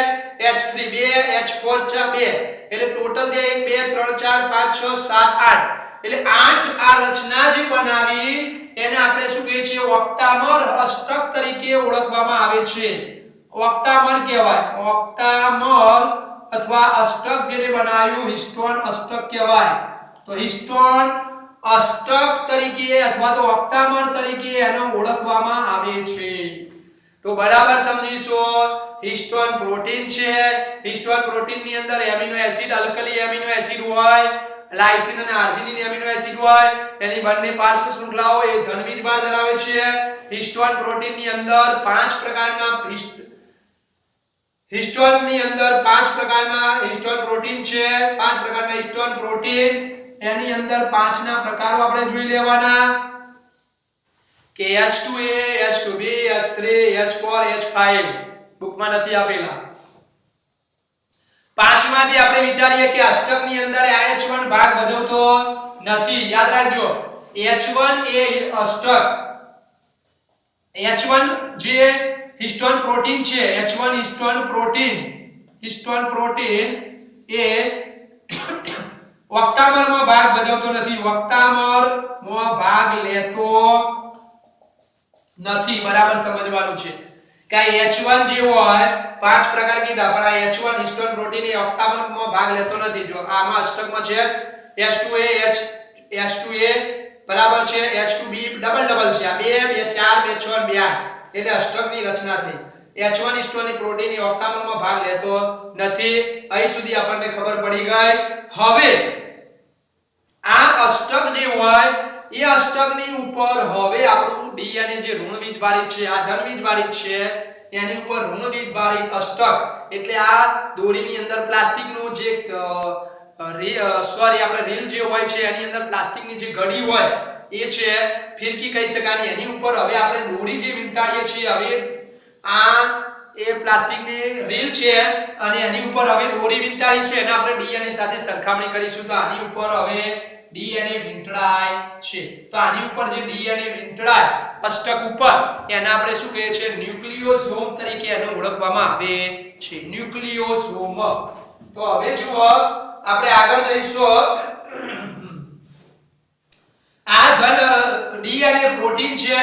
H3 2, H4 2 એટલે ટોટલ થયા 1 2 3 4 5 6 7 8 એટલે 8 આ રચના જે બનાવી એને આપણે શું કહીએ છીએ, ઓક્ટામર અષ્ટક તરીકે ઓળખવામાં આવે છે। ઓક્ટામર કહેવાય, ઓક્ટામર અથવા અષ્ટક જેને બનાવ્યું હિસ્ટોન અષ્ટક કહેવાય। તો હિસ્ટોન અષ્ટક તરીકે અથવા તો ઓક્ટામર તરીકે એને ઓળખવામાં આવે છે। તો બરાબર સમજીશો, હિસ્ટોન પ્રોટીન છે, હિસ્ટોન પ્રોટીન ની અંદર એમિનો એસિડ, અલ્કલી એમિનો એસિડ હોય, લાઇસિન અને આર્જિનિન એમિનો એસિડ હોય, એની બંને પાર્શ્વ શૃંખલાઓ એ ધન વીજભાર ધરાવે છે। હિસ્ટોન પ્રોટીન ની અંદર 5 પ્રકારના હિસ્ટોન ની અંદર 5 પ્રકારના હિસ્ટોન પ્રોટીન છે, 5 પ્રકારના હિસ્ટોન પ્રોટીન એની અંદર 5 ના પ્રકારો આપણે જોઈ લેવાના કે H2A, H2B, H3, H4, H5 બુકમાં નથી આપેલા। પાંચમાંથી આપણે વિચારીએ કે અષ્ટકની અંદર H1 ભાગ ભજવતો નથી, યાદ રાખજો H1 એ અષ્ટક, H1 જે હિસ્ટોન પ્રોટીન છે, H1 હિસ્ટોન પ્રોટીન એ ઓક્ટામરમાં ભાગ ભજવતો નથી, ઓક્ટામરમાં ભાગ લેતો નથી, બરાબર સમજવાનું છે કે H1 જે હોય 5 પ્રકાર કીધા પણ આ H1 હિસ્ટોન પ્રોટીન એ ઓક્ટામરમાં ભાગ લેતો નથી। જો આમાં અષ્ટકમાં છે H2A બરાબર છે, H2B ડબલ છે, આ 2 2 4 2 6 2 8 એટલે અષ્ટકની રચના થઈ। H1 હિસ્ટોન પ્રોટીન એ ઓક્ટામરમાં ભાગ લેતો નથી, અહીં સુધી આપણને ખબર પડી ગઈ। હવે આ અષ્ટક જે હોય એ અષ્ટકની ઉપર હવે આપણું DNA જે ઋણ વીજભારિત છે, આ ધન વીજભારિત છે, એની ઉપર ઋણ વીજભારિત અષ્ટક એટલે આ દોરીની અંદર પ્લાસ્ટિકનું જે આપણે રીલ જે હોય છે એની અંદર પ્લાસ્ટિકની જે ઘડી હોય એ છે ફિરકી કહી શકાય, એની ઉપર હવે આપણે દોરી જે વીંટાળીએ છીએ, હવે આ એ પ્લાસ્ટિકની રીલ છે અને એની ઉપર હવે દોરી વીંટાળીશું, એને આપણે DNA સાથે સરખામણી કરીશું તો આની ઉપર હવે DNA વીંટળાય છે। તો આની ઉપર જે DNA વીંટળાય અષ્ટક ઉપર એને આપણે શું કહીએ છીએ, ન્યુક્લિયોસોમ તરીકે એને ઓળખવામાં આવે છે, ન્યુક્લિયોસોમ। તો હવે જુઓ આપણે આગળ જઈશું, આ ધન DNA પ્રોટીન છે,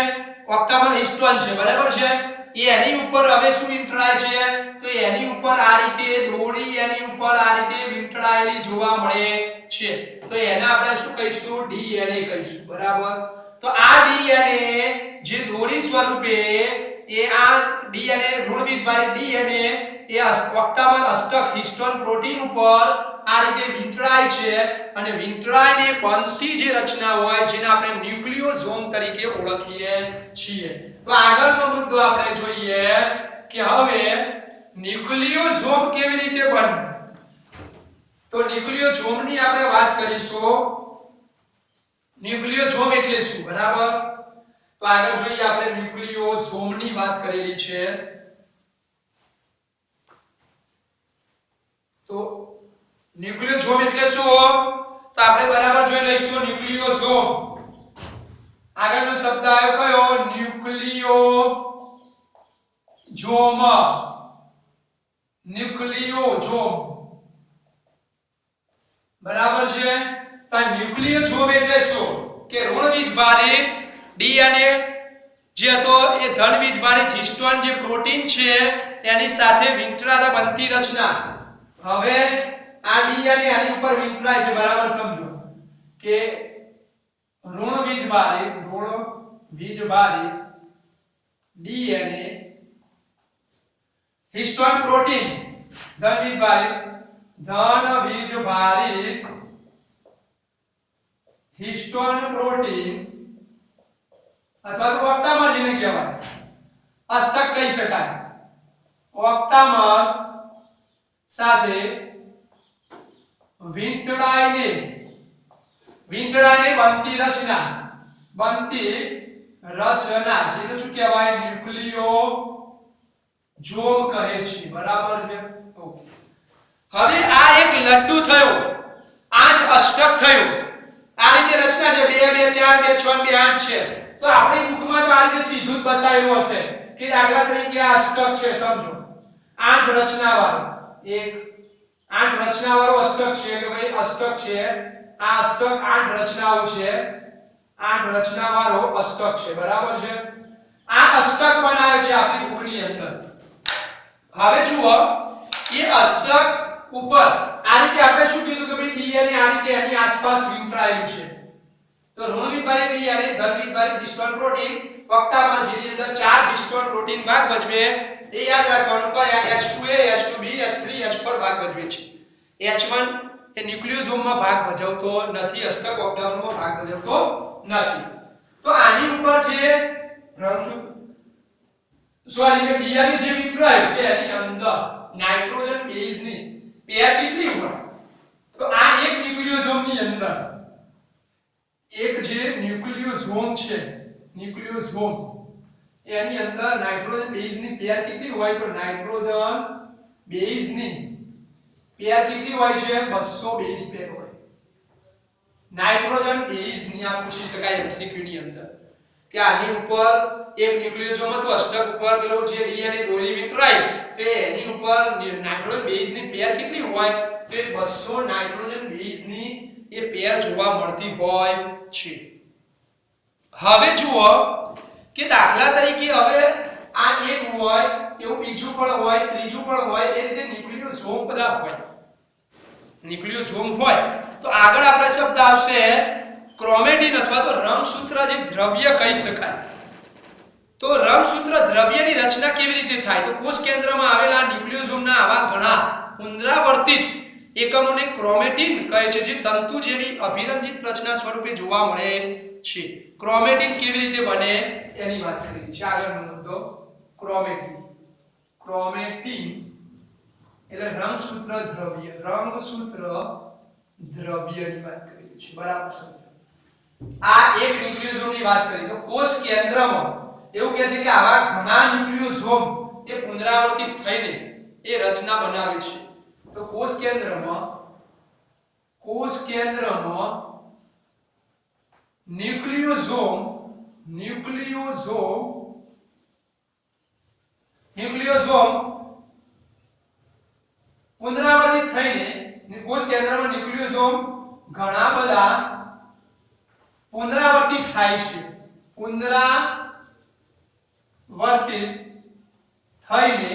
ઓક્ટામર હિસ્ટોન છે, બરાબર છે, એની ઉપર હવે શું વીંટળાય છે, તો એની ઉપર આ રીતે દોરી એની ઉપર આ રીતે વીંટળાયેલી જોવા મળે છે, તો એને આપણે શું કહીશું, DNA કહીશું, બરાબર। તો આ DNA જે દોરી સ્વરૂપે એ આ DNA ઋણ વીજભારિત DNA એ ઓક્ટામર અષ્ટક હિસ્ટોન પ્રોટીન ઉપર આ રીતે વીંટળાય છે અને વીંટળાઈને બનતી જે રચના હોય જેને આપણે ન્યુક્લિયોસોમ તરીકે ઓળખીએ છીએ। તો આગળનો મુદ્દો આપણે જોઈએ કે હવે ન્યુક્લિયોસોમ કેવી રીતે બને, તો ન્યુક્લિયોસોમની આપણે વાત કરીશું। ન્યુક્લિયોઝોમ એટલે શું? બરાબર. તો આગળ જોઈએ આપણે ન્યુક્લિયોઝોમ ની વાત કરેલી છે. તો ન્યુક્લિયોઝોમ એટલે શું? તો આપણે બરાબર જોઈ લઈશું. ન્યુક્લિયોઝોમ આગળનો શબ્દ આવ્યો કયો? ન્યુક્લિયોઝોમ. ન્યુક્લિયોઝોમ બરાબર છે. તો ન્યુક્લિયોઝોમ એટલે શું? કે ઋણ વીજભારિત ડીએનએ જે હતો એ ધન વીજભારિત હિસ્ટોન જે પ્રોટીન છે એની સાથે વીંટળાતા બનતી રચના. હવે આ ડીએનએ આની ઉપર વીંટળાય છે. બરાબર સમજો કે ઋણ વીજભારિત ડીએનએ હિસ્ટોન પ્રોટીન ધન વીજભારિત હિસ્ટોન પ્રોટીન અથવા તો ઓક્ટામર જેને કહેવાય અષ્ટક કહી શકાય. ઓક્ટામર સાથે વીંટળાઈને બનતી રચના જેને શું કહેવાય? ન્યુક્લિયોઝોમ કહે છે. બરાબર છે. ઓકે. હવે આ એક લડ્ડુ થયો, 8 અષ્ટક થયો. આ રીતે રચના છે 2 2 4 2 6 2 8 છે. તો આપણી બુકમાં તો આ રીતે સીધું જ બતાવેલું હશે કે દાખલા તરીકે આ અષ્ટક છે. સમજો 8 રચનાવાળો 8 રચનાવાળો અષ્ટક છે કે ભાઈ અષ્ટક છે. આ અષ્ટક 8 રચનાઓ છે. 8 રચનાવાળો અષ્ટક છે. બરાબર છે. આ અષ્ટક બનાવે છે આપણી બુકની અંદર. હવે જુઓ એ અષ્ટક ઉપર આ રીતે આપણે શું કીધું કે ભાઈ ડીએનએ આ રીતે એની આસપાસ વીંટળાયેલું છે. તો ઋણ વીજભારિત ડીએનએ ધન વીજભારિત હિસ્ટોન પ્રોટીન ઓક્ટામર જેની અંદર 4 હિસ્ટોન પ્રોટીન ભાગ ભજવે. એ યાદ રાખવાનું કે H2A H2B H3 H4 ભાગ ભજવે છે. H1 એ ન્યુક્લિયોઝોમમાં ભાગ ભજવતો નથી, અષ્ટક ઓક્ટામરમાં ભાગ ભજવતો નથી. તો આની ઉપર જે ડીએનએ જે વીંટળાયું કે એની અંદર નાઇટ્રોજન બેઝની પેર કેટલી હોય? તો આ એક ન્યુક્લિયોઝોમની અંદર એક જે ન્યુક્લિયોઝોમ છે એની અંદર નાઇટ્રોજન બેઝની પેર કેટલી હોય? તો નાઇટ્રોજન બેઝની પેર કેટલી હોય છે? 200 બેઝ પેર હોય. નાઇટ્રોજન બેઝની આ પૂછી શકાય MCQ ની અંદર કે આની ઉપર એક ન્યુક્લિયોઝોમ હતો, અષ્ટક ઉપર પેલો જે ડીએનએ દોરી વીંટળાય તો એની ઉપર નાઇટ્રોજન બેઝની પેર કેટલી હોય? તો 200 નાઇટ્રોજન બેઝની એ પેર જોવા મળતી હોય છે. હવે જુઓ કે દાખલા તરીકે હવે આ એક હોય એવું બીજું પણ હોય, ત્રીજું પણ હોય. એ રીતે ન્યુક્લિયોઝોમ બધા હોય. ન્યુક્લિયોઝોમ હોય તો આગળ આપણે શબ્દ આવશે ક્રોમેટિન અથવા તો રંગસૂત્ર જે દ્રવ્ય કહી શકાય. તો રંગસૂત્ર દ્રવ્યની રચના કેવી રીતે થાય? તો કોષ કેન્દ્રમાં આવેલા ન્યુક્લિયોઝોમના આવા ઘણા પુનરાવર્તિત એકમોને ક્રોમેટિન કહે છે, જે તંતુ જેવી અભિરંજિત રચના સ્વરૂપે જોવા મળે છે. ક્રોમેટિન કેવી રીતે બને એની વાત કરી છે. આગળનો મુદ્દો ક્રોમેટિન એટલે રંગસૂત્ર દ્રવ્યની વાત કરી છે. બરાબર સમજો. આ એક ન્યુક્લિયોઝોમની વાત કરી. તો કોષ કેન્દ્રમાં એવું કહે છે કે આવા ઘણા ન્યુક્લિયોઝોમ એ પુનરાવર્તિત થઈને એ રચના બનાવે છે. તો કોષ કેન્દ્રમાં ન્યુક્લિયોઝોમ પુનરાવર્તિત થઈને કોષ કેન્દ્રમાં ન્યુક્લિયોઝોમ ઘણા બધા પુનરાવર્તિત થાય છે. પુનરાવર્તિત થઈને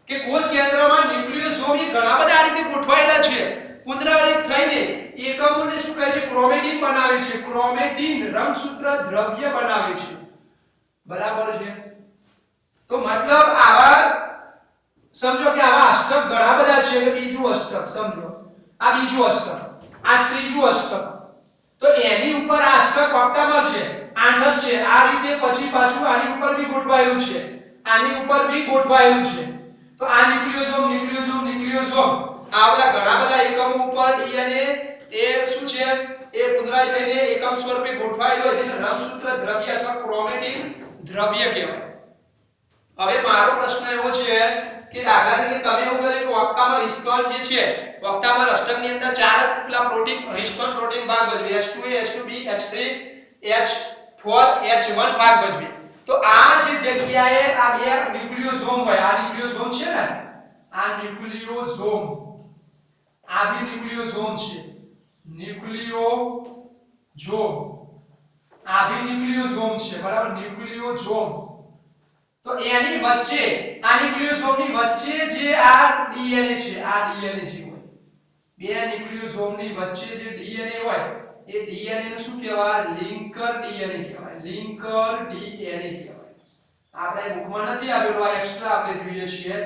કે કોષ કેન્દ્રમાં ન્યુક્લિયોઝોમ એ ઘણા બધા આ રીતે ગોઠવાયેલા છે. પુનરાવર્તિત થઈને એકમોને શું કહે છે? ક્રોમેટિન બનાવે છે. ક્રોમેટિન રંગસૂત્ર દ્રવ્ય બનાવે છે. બરાબર છે. તો મતલબ આવા સમજો કે આવા અષ્ટક ઘણા બધા છે. બીજું અષ્ટક સમજો, આ બીજું અષ્ટક, આ ત્રીજું અષ્ટક. તો એની ઉપર આ અષ્ટક ઓક્ટામર છે, 8 જ છે. આ રીતે પછી પાછું આની ઉપર બી ગોઠવાયેલું છે, આની ઉપર બી ગોઠવાયેલું છે. તો આ ન્યુક્લિયોઝોમ આ બધા ઘણા બધા એકમો ઉપર ડીએનએ એ શું છે? એ પુનરાય થઈને એકમ સ્વરૂપે ગોઠવાયેલું હોય છે એટલે રંગસૂત્ર દ્રવ્ય અથવા ક્રોમેટિન દ્રવ્ય કહેવાય. હવે મારો પ્રશ્ન એવો છે કે દાખલા તરીકે તમે એવું કર્યું કે ઓક્ટામર હિસ્ટોન જે છે ઓક્ટામર અષ્ટકની અંદર ચાર જ પેલા પ્રોટીન હિસ્ટોન પ્રોટીન ભાગ ભજવે H2A H2B H3 H4 H1 ભાગ ભજવે. તો આ જે જગ્યાએ આ બે ન્યુક્લિયોસોમ હોય આ ન્યુક્લિયોસોમ છે ને આ ન્યુક્લિયોસોમ આ બી ન્યુક્લિયોસોમ છે ન્યુક્લિયોસોમ આ બી ન્યુક્લિયોસોમ છે બરાબર ન્યુક્લિયોસોમ. તો એની વચ્ચે આ ન્યુક્લિયોસોમની વચ્ચે જે આ ડીએનએ છે આ ડીએનએ જે હોય બે ન્યુક્લિયોસોમની વચ્ચે જે ડીએનએ હોય એ ડીએનએ ને શું કહેવાય લિંકર ડીએનએ કહેવાય લિંકર ડીએનએ કહેવાય. આપણે બુકમાં નથી આપેલું આ એક્સ્ટ્રા આપણે જોઈએ છીએ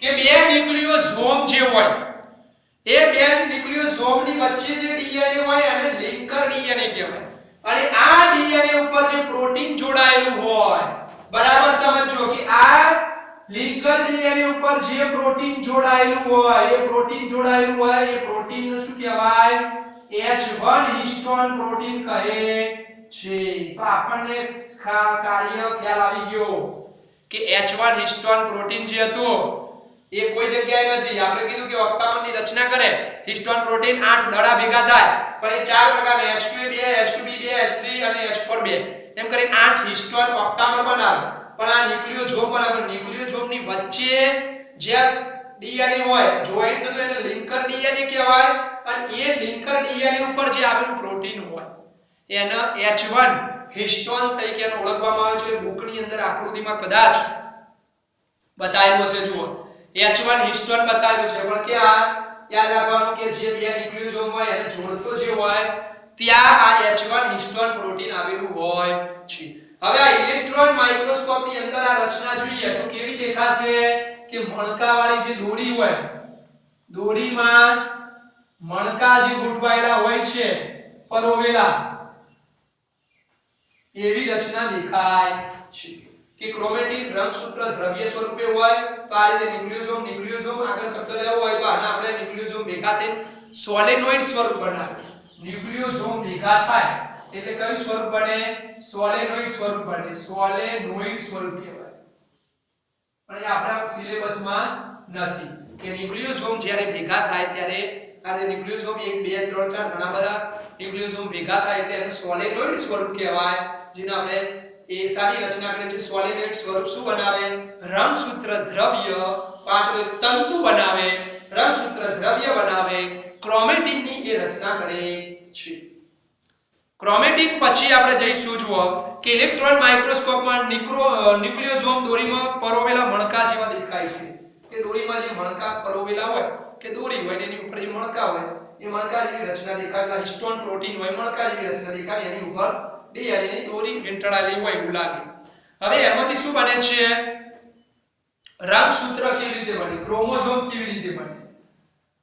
કે બે ન્યુક્લિયોસોમ જે હોય એ બે ન્યુક્લિયોસોમની વચ્ચે જે ડીએનએ હોય એને લિંકર ડીએનએ કહેવાય. અને આ ડીએનએ ઉપર જે પ્રોટીન જોડાયેલું હોય બરાબર સમજો કે આ લિંકર ડીએનએ ઉપર જે પ્રોટીન જોડાયેલું હોય એ પ્રોટીન શું કહેવાય H1 હિસ્ટોન પ્રોટીન કહે છે. તો આપણને કાર્ય ખ્યાલ આવી ગયો કે H1 હિસ્ટોન પ્રોટીન જે હતું એ કોઈ જગ્યાએ નથી. આપણે કીધું કે ઓક્ટામરની રચના કરે હિસ્ટોન પ્રોટીન 8 દડા ભેગા થાય પણ એ ચાર પ્રકારના H2A 2 H2B 2 H3 અને H4 2 એમ કરીને 8 હિસ્ટોન ઓક્ટામર બનાવે. પણ આ ન્યુક્લિયોસોમ બનાવે ન્યુક્લિયોસોમની વચ્ચે જે ડીએનએ હોય જોઈન્ટ થતું એને લિંકર ડીએનએ કહેવાય. અને એ લિંકર ડીએનએ ઉપર જે આવેલું પ્રોટીન હોય એને H1 હિસ્ટોન તરીકે ઓળખવામાં આવે છે. બુકની અંદર આકૃતિમાં કદાચ બતાવેલું હશે જુઓ H1 હિસ્ટોન બતાવેલું છે પણ કે આ યાદ રાખવાનું કે જે બે ન્યુક્લિયોસોમ હોય એને જોડતો જે હોય ત્યાં આ H1 હિસ્ટોન પ્રોટીન આવેલું હોય છે. હવે આ ઇલેક્ટ્રોન માઇક્રોસ્કોપની અંદર આ રચના જોઈએ તો કેવી દેખાશે કે મણકાવાળી જે દોરી હોય દોરીમાં મણકા જે ગોઠવાયેલા હોય છે પરોવેલા એવી રચના દેખાય છે. કે ક્રોમેટિન રંગસૂત્ર દ્રવ્ય સ્વરૂપે હોય તો આ રીતે ન્યુક્લિયોસોમ આગળ શબ્દ લેવો હોય તો આને આપણે ન્યુક્લિયોસોમ ભેગા થઈને સોલેનોઇડ સ્વરૂપ બનાવે. ન્યુક્લિયોસોમ ભેગા થાય એટલે કયું સ્વરૂપ બને સોલેનોઇડ સ્વરૂપ બને સોલેનોઇડ સ્વરૂપ કહેવાય. પણ એ આપણા સિલેબસમાં નથી કે ન્યુક્લિયોસોમ જ્યારે ભેગા થાય ત્યારે આ ન્યુક્લિયોસોમ 1 2 3 4 ઘણા બધા ન્યુક્લિયોસોમ ભેગા થાય એટલે એને સોલેનોઇડ સ્વરૂપ કહેવાય. જેને આપણે એ સારી રચના કરે છે સોલિડ સ્વરૂપ શું બનાવે રંગસૂત્ર દ્રવ્ય પાંચડે તંતુ બનાવે રંગસૂત્ર દ્રવ્ય બનાવે ક્રોમેટિનની એ રચના કરે છે. ક્રોમેટિન પછી આપણે જઈશું જુઓ કે ઇલેક્ટ્રોન માઇક્રોસ્કોપમાં ન્યુક્લિયોસોમ દોરીમાં પરોવેલા મણકા જેવા દેખાય છે. કે દોરીમાં જે મણકા પરોવેલા હોય કે દોરી હોય એની ઉપર જે મણકા હોય એ મણકા જેવી રચના દેખાય. હિસ્ટોન પ્રોટીન હોય મણકા જેવી રચના દેખાય એની ઉપર ડીએનએ દોરી વીંટળાયેલી હોય એવું લાગે. હવે એમાંથી શું બને છે રંગસૂત્ર કેવી રીતે બને ક્રોમોસોમ કેવી રીતે બને.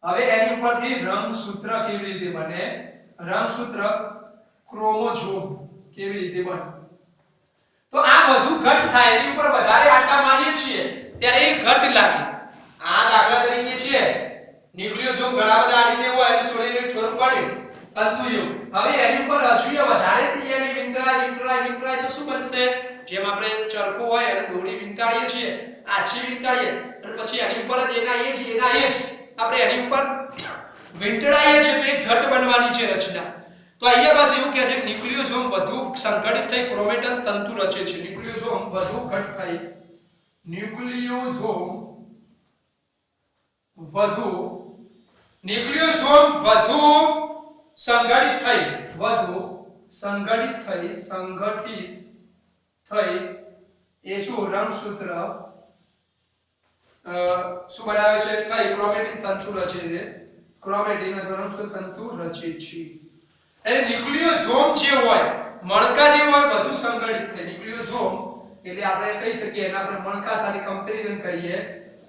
હવે એની ઉપરથી રંગસૂત્ર કેવી રીતે બને રંગસૂત્ર ક્રોમોસોમ કેવી રીતે બને. તો આ વધુ ઘટ થાય એની ઉપર વધારે આટા મારીએ છીએ ત્યારે એ ઘટ લાગે. આ દાખલા તરીકે છે ન્યુક્લિયોસોમ ઘણા બધા આ રીતે હોય અને સોલિડ સ્વરૂપ બન્યું તંતુયું. હવે એની ઉપર હજુ વધારે ડીએનએ વીંટળાય તો શું બનશે જેમ આપણે ચરખો હોય અને દોરી વીંટાળીએ છીએ આછી વીંટાળીએ અને પછી એની ઉપર જ એના એ જ આપણે એની ઉપર વીંટળાઈએ છીએ તો એક ઘટ બનવાની છે રચના. તો અહીંયા બસ એવું કહે છે કે ન્યુક્લિયોસોમ વધુ સંગઠિત થઈ ક્રોમેટિન તંતુ રચે છે. ન્યુક્લિયોસોમ વધુ ઘટ થઈ ન્યુક્લિયોસોમ વધુ સંગઠિત થઈ એ શું રંગસૂત્ર શું બનાવે છે થઈ ક્રોમેટિન તંતુ રચે છે. ક્રોમેટિન અથવા રંગસૂત્ર તંતુ રચે છે. એટલે ન્યુક્લિયોસોમ જે હોય મણકા જે હોય વધુ સંગઠિત થાય. ન્યુક્લિયોસોમ એટલે આપણે કહી શકીએ એના આપણે મણકા સાથે કમ્પેરિઝન કરીએ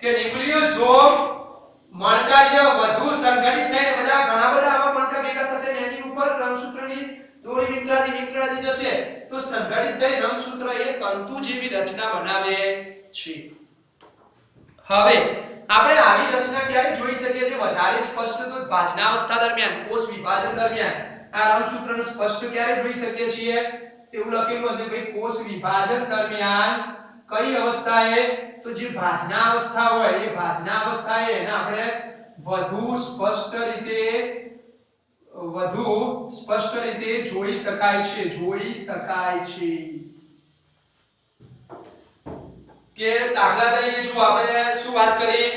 કે ન્યુક્લિયોસોમ મણકા જે વધુ સંગઠિત થઈને બધા ઘણા બધા આવા મણકા ભેગા થશે ને એની ઉપર રંગસૂત્રની દોરી વીંટળાતી જશે તો સંગઠિત થઈ રંગસૂત્ર એ તંતુ જેવી રચના બનાવે છે. હવે આપણે આવી રચના ક્યારે જોઈ શકીએ જે વધારે સ્પષ્ટ તો ભાજનાવસ્થા દરમિયાન કોષ વિભાજન દરમિયાન આ રંગસૂત્રને સ્પષ્ટ ક્યારે જોઈ શકીએ છીએ? એવું લખેલું હશે ભાઈ કોષ વિભાજન દરમિયાન કઈ અવસ્થાએ? તો જે ભાજના અવસ્થા હોય એ ભાજના અવસ્થાએ એને આપણે વધુ સ્પષ્ટ રીતે જોઈ શકાય છે કે દાખલા તરીકે જો આપણે શું વાત કરીએ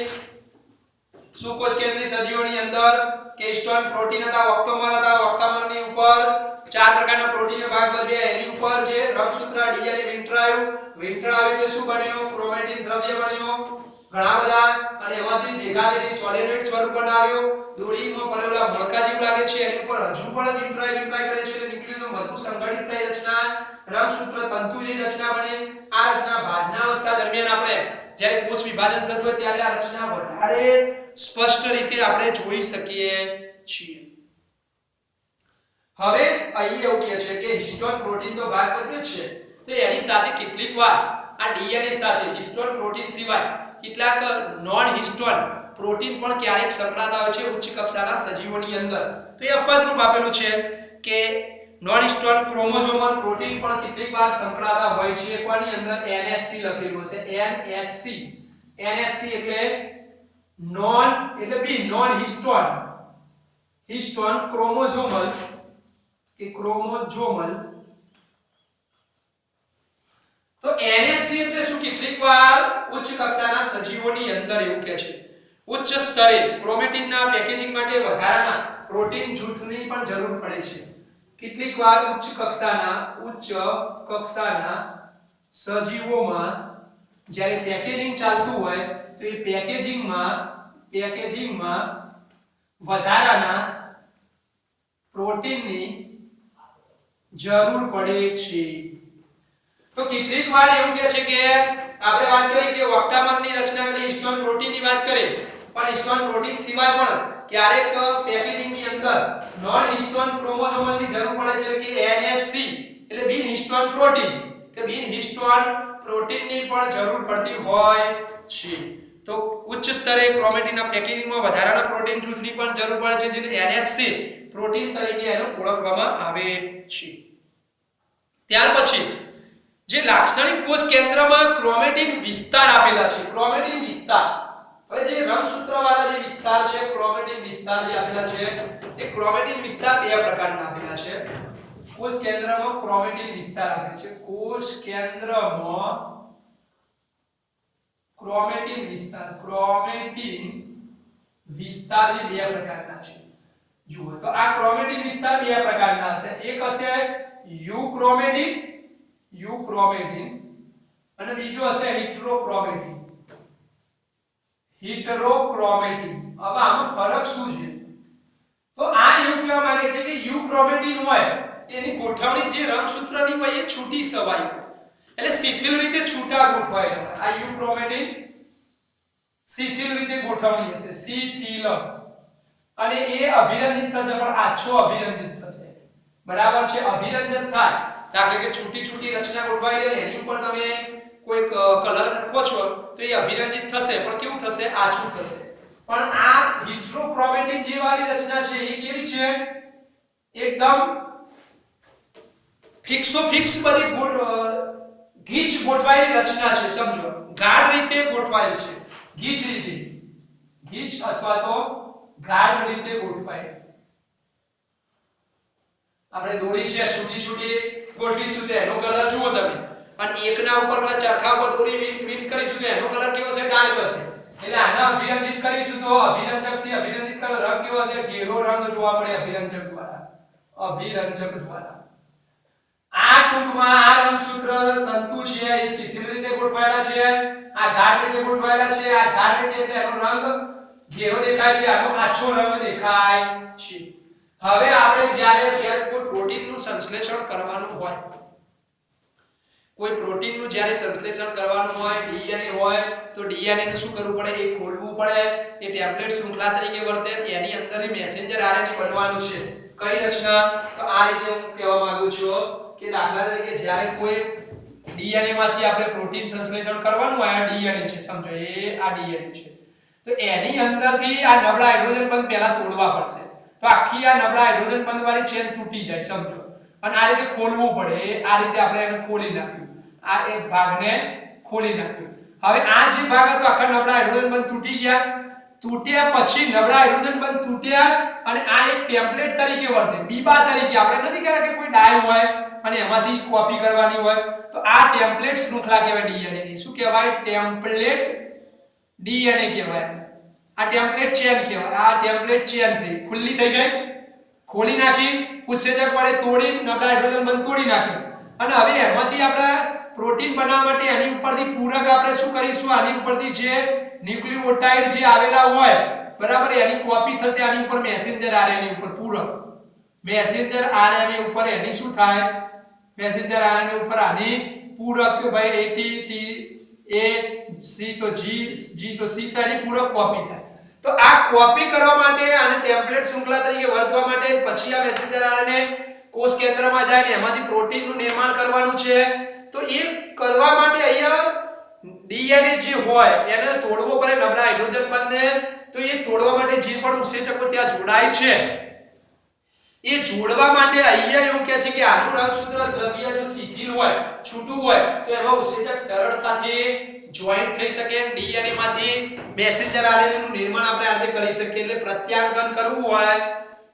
સુકોષ કેન્દ્રીય સજીવોની અંદર કે હિસ્ટોન પ્રોટીન હતા, ઓક્ટોમર હતા, ઓક્ટામરની ઉપર 4 પ્રકારના પ્રોટીનનો ભાગ ભજવ્યા, એની ઉપર જે રંગસૂત્ર ડીએનએ વિંટરાયું એટલે શું બન્યું? ક્રોમેટિન દ્રવ્ય બન્યું ઘણા બધા, અને એમાંથી ભેગા થઈને સોલિનોઇડ સ્વરૂપ બનાવ્યું. દોરીમાં પડેલા મણકા જેવું લાગે છે, એની ઉપર હજુ પણ વિંટરાય કરે છે એટલે ન્યુક્લિયસનો વધુ સંગઠિત થઈ રચના રંગસૂત્ર તંતુ જેવી રચના બની. આ રચના ભાજના અવસ્થા દરમિયાન આપણે જ્યારે કોષ વિભાજન થતું હોય ત્યારે આ રચના વધારે સ્પષ્ટ રીતે આપણે જોઈ શકીએ છીએ. હવે અહીં એવું કહે છે કે હિસ્ટોન પ્રોટીન તો ભાગ ભજવે છે, તો એની સાથે કેટલીકવાર આ ડીએનએ સાથે હિસ્ટોન પ્રોટીન સિવાય કેટલાક નોન હિસ્ટોન પ્રોટીન પણ ક્યારેક સંકળાતા હોય છે ઉચ્ચ કક્ષાના સજીવોની અંદર. તો એ અપવાદરૂપ આપેલું છે કે નોન હિસ્ટોન ક્રોમોઝોમલ પ્રોટીન પણ કેટલીકવાર સંકળાતા હોય છે. કોની અંદર? NHC લખેલું છે, NHC એટલે નોન હિસ્ટોન ક્રોમોઝોમલ તો NHC એટલે શું? કેટલીકવાર ઉચ્ચ કક્ષાના સજીવોની અંદર એવું કહે છે ઉચ્ચ સ્તરે ક્રોમેટિનના પેકેજિંગ માટે વધારાના પ્રોટીન જૂથની પણ જરૂર પડે છે. કેટલીકવાર ઉચ્ચ કક્ષાના સજીવોમાં જ્યારે પેકેજિંગ ચાલતું હોય તો એ પેકેજિંગમાં વધારાના પ્રોટીનની જરૂર પડે છે. તો કેટલીકવાર એવું કહે છે કે આપણે વાત કરી કે ઓક્ટામરની રચના કરી, હિસ્ટોન પ્રોટીનની વાત કરી, પણ હિસ્ટોન પ્રોટીન સિવાય પણ ક્યારેક પેકેજિંગની અંદર નોન હિસ્ટોન ક્રોમોઝોમલની જરૂર પડે છે કે NHC એટલે બિન હિસ્ટોન પ્રોટીનની પણ જરૂર પડતી હોય છે. તો ઉચ્ચ સ્તરે ક્રોમેટિનના પેકેજિંગમાં વધારાના પ્રોટીન જૂથની પણ જરૂર પડે છે જેને NHC પ્રોટીન તરીકે એને ઓળખવામાં આવે છે. ત્યાર પછી જે લાક્ષણિક કોષ કેન્દ્રમાં ક્રોમેટિન વિસ્તાર આપેલા છે, ક્રોમેટિન વિસ્તાર. હવે જે રંગસૂત્રવાળા જે વિસ્તાર છે, ક્રોમેટિન વિસ્તાર જે આપેલા છે, એ ક્રોમેટિન વિસ્તાર બે પ્રકારના આપેલા છે. કોષ કેન્દ્રમાં ક્રોમેટિન વિસ્તાર આપે છે, કોષ કેન્દ્રમાં ક્રોમેટિન વિસ્તાર જે બે પ્રકારના છે. જુઓ તો આ ક્રોમેટિન વિસ્તાર બે પ્રકારના છે. એક હશે યુક્રોમેટિન અને બીજો હશે હિટરોક્રોમેટિન. હવે આમાં ફરક શું છે? તો આ એવું કહેવા માંગે છે કે યુક્રોમેટિન હોય એની ગોઠવણી જે રંગસૂત્રની હોય એ છૂટી સવાઈ હોય, એટલે શિથિલ રીતે છૂટા ગોઠવાયેલા હોય. આ યુક્રોમેટિન શિથિલ રીતે ગોઠવણી હશે, શિથિલ, અને એ અભિરંજિત થશે પણ આછો અભિરંજિત થશે. બરાબર છે? અભિરંજન થાય, દાખલા કે છૂટી રચના ગોઠવાયેલી એની ઉપર તમે કોઈ કલર નાખો છો તો એ અભિરંજિત થશે પણ કેવું થશે? આછું થશે. પણ આ હિટરોક્રોમેટિન જે વાળી રચના છે એ કેવી છે? એકદમ ફિક્સ બધી ગીચ ગોઠવાયેલી રચના છે. સમજો, ગાઢ રીતે ગોઠવાયેલ છે, ગીચ અથવા તો ગાઢ રીતે ગોઠવાયેલ. આપણે દોરી છે છૂટી ગોઠવીશું તો એનો કલર જુઓ તમે, અને એકના ઉપર પેલા ચરખા ઉપર દોરી વીંટ કરીશું તો એનો કલર કેવો છે? ડાર્ક હશે. એટલે આને અભિરંજિત કરીશું તો અભિરંજકથી અભિરંજિત કલર રંગ કેવો હશે? ઘેરો રંગ જોવા મળે અભિરંજક દ્વારા. આ ટૂંકમાં આ રંગસૂત્ર તંતુ છે એ શિથિલ રીતે ગોઠવાયેલા છે, આ ગાઢ રીતે ગોઠવાયેલા છે. આ ગાઢ રીતે એટલે એનો રંગ ઘેરો દેખાય છે, આનો આછો રંગ દેખાય છે. હવે આપણે જ્યારે કોઈ પ્રોટીનનું સંશ્લેષણ કરવાનું હોય, ડીએનએ હોય તો ડીએનએ ને શું કરવું પડે? એ ખોલવું પડે. એ ટેમ્પલેટ શૃંખલા તરીકે વર્તે, એની અંદરથી મેસેન્જર આરએનએ બનવાનું છે. કઈ રચના? તો આ રીતે હું કહેવા માંગુ છું કે દાખલા તરીકે જ્યારે કોઈ ડીએનએ માંથી આપણે પ્રોટીન સંશ્લેષણ કરવાનું હોય, આ ડીએનએ છે, સમજો એ આ ડીએનએ છે, તો એની અંદરથી આ નબળા હાઇડ્રોજન બંધ પહેલા તોડવા પડશે. તો આખી આ નબળા હાઇડ્રોજન બંધવાળી ચેન તૂટી જાય સમજો અને આ રીતે ખોલવું પડે આ રીતે આપણે એને ખોલી નાખ્યું આ એક ભાગને ખોલી નાખ્યું હવે આ જે ભાગ હતો આખા નબળા હાઇડ્રોજન બંધ તૂટી ગયા તૂટ્યા પછી નબળા હાઇડ્રોજન બંધ તૂટ્યા અને આ એક ટેમ્પલેટ તરીકે વર્તે બીબા તરીકે આપણે નથી કહેતા કે કોઈ ડાય હોય અને એમાંથી કોપી કરવાની હોય તો આ ટેમ્પલેટ શૃંખલા કહેવાય ડીએનએ ની શું કહેવાય ટેમ્પલેટ ડીએનએ કહેવાય આ ટેમ્પલેટ ચેન કહેવાય આ ટેમ્પલેટ ચેન થઈ ખુલ્લી થઈ ગઈ ખોલી નાખી ઉત્સેચક વડે તોડી નબળા હાઇડ્રોજન બંધ તોડી નાખ્યું અને હવે એમાંથી આપણે પ્રોટીન બનાવવા માટે એની ઉપરથી પૂરક આપણે શું કરીશું આની ઉપરથી જે ન્યુક્લિયોટાઇડ જે આવેલા હોય બરાબર એની કોપી થશે આની ઉપર મેસેન્જર આરએનએ ઉપર પૂરક મેસેન્જર આરએનએ ઉપર એની શું થાય મેસેન્જર આરએનએ ઉપર આની પૂરક કે ભાઈ એટી ટી એ સી તો જી તો સી થાય એની પૂરક કોપી થાય તો આ કોપી કરવા માટે અને ટેમ્પલેટ શૃંખલા તરીકે વર્તવા માટે પછી આ મેસેન્જર આરએનએ કોષ કેન્દ્રમાં જાય ને એમાંથી પ્રોટીનનું નિર્માણ કરવાનું છે તો એ કરવા માટે અહીંયા ડીએનએ જે હોય એને તોડવો પડે નબળા હાઇડ્રોજન બંધને તો એ તોડવા માટે જે પણ ઉત્સેચકો ત્યાં જોડાય છે એ જોડવા માટે અહીંયા એવું કહે છે કે આનું રંગસૂત્ર દ્રવ્ય જો શિથિલ હોય છૂટું હોય તો એમાં ઉત્સેચક સરળતાથી જોઈન્ટ થઈ શકે ડીએનએ માંથી મેસેન્જર આરએનએ નું નિર્માણ આપણે આ રીતે કરી શકીએ એટલે પ્રત્યાંકન કરવું હોય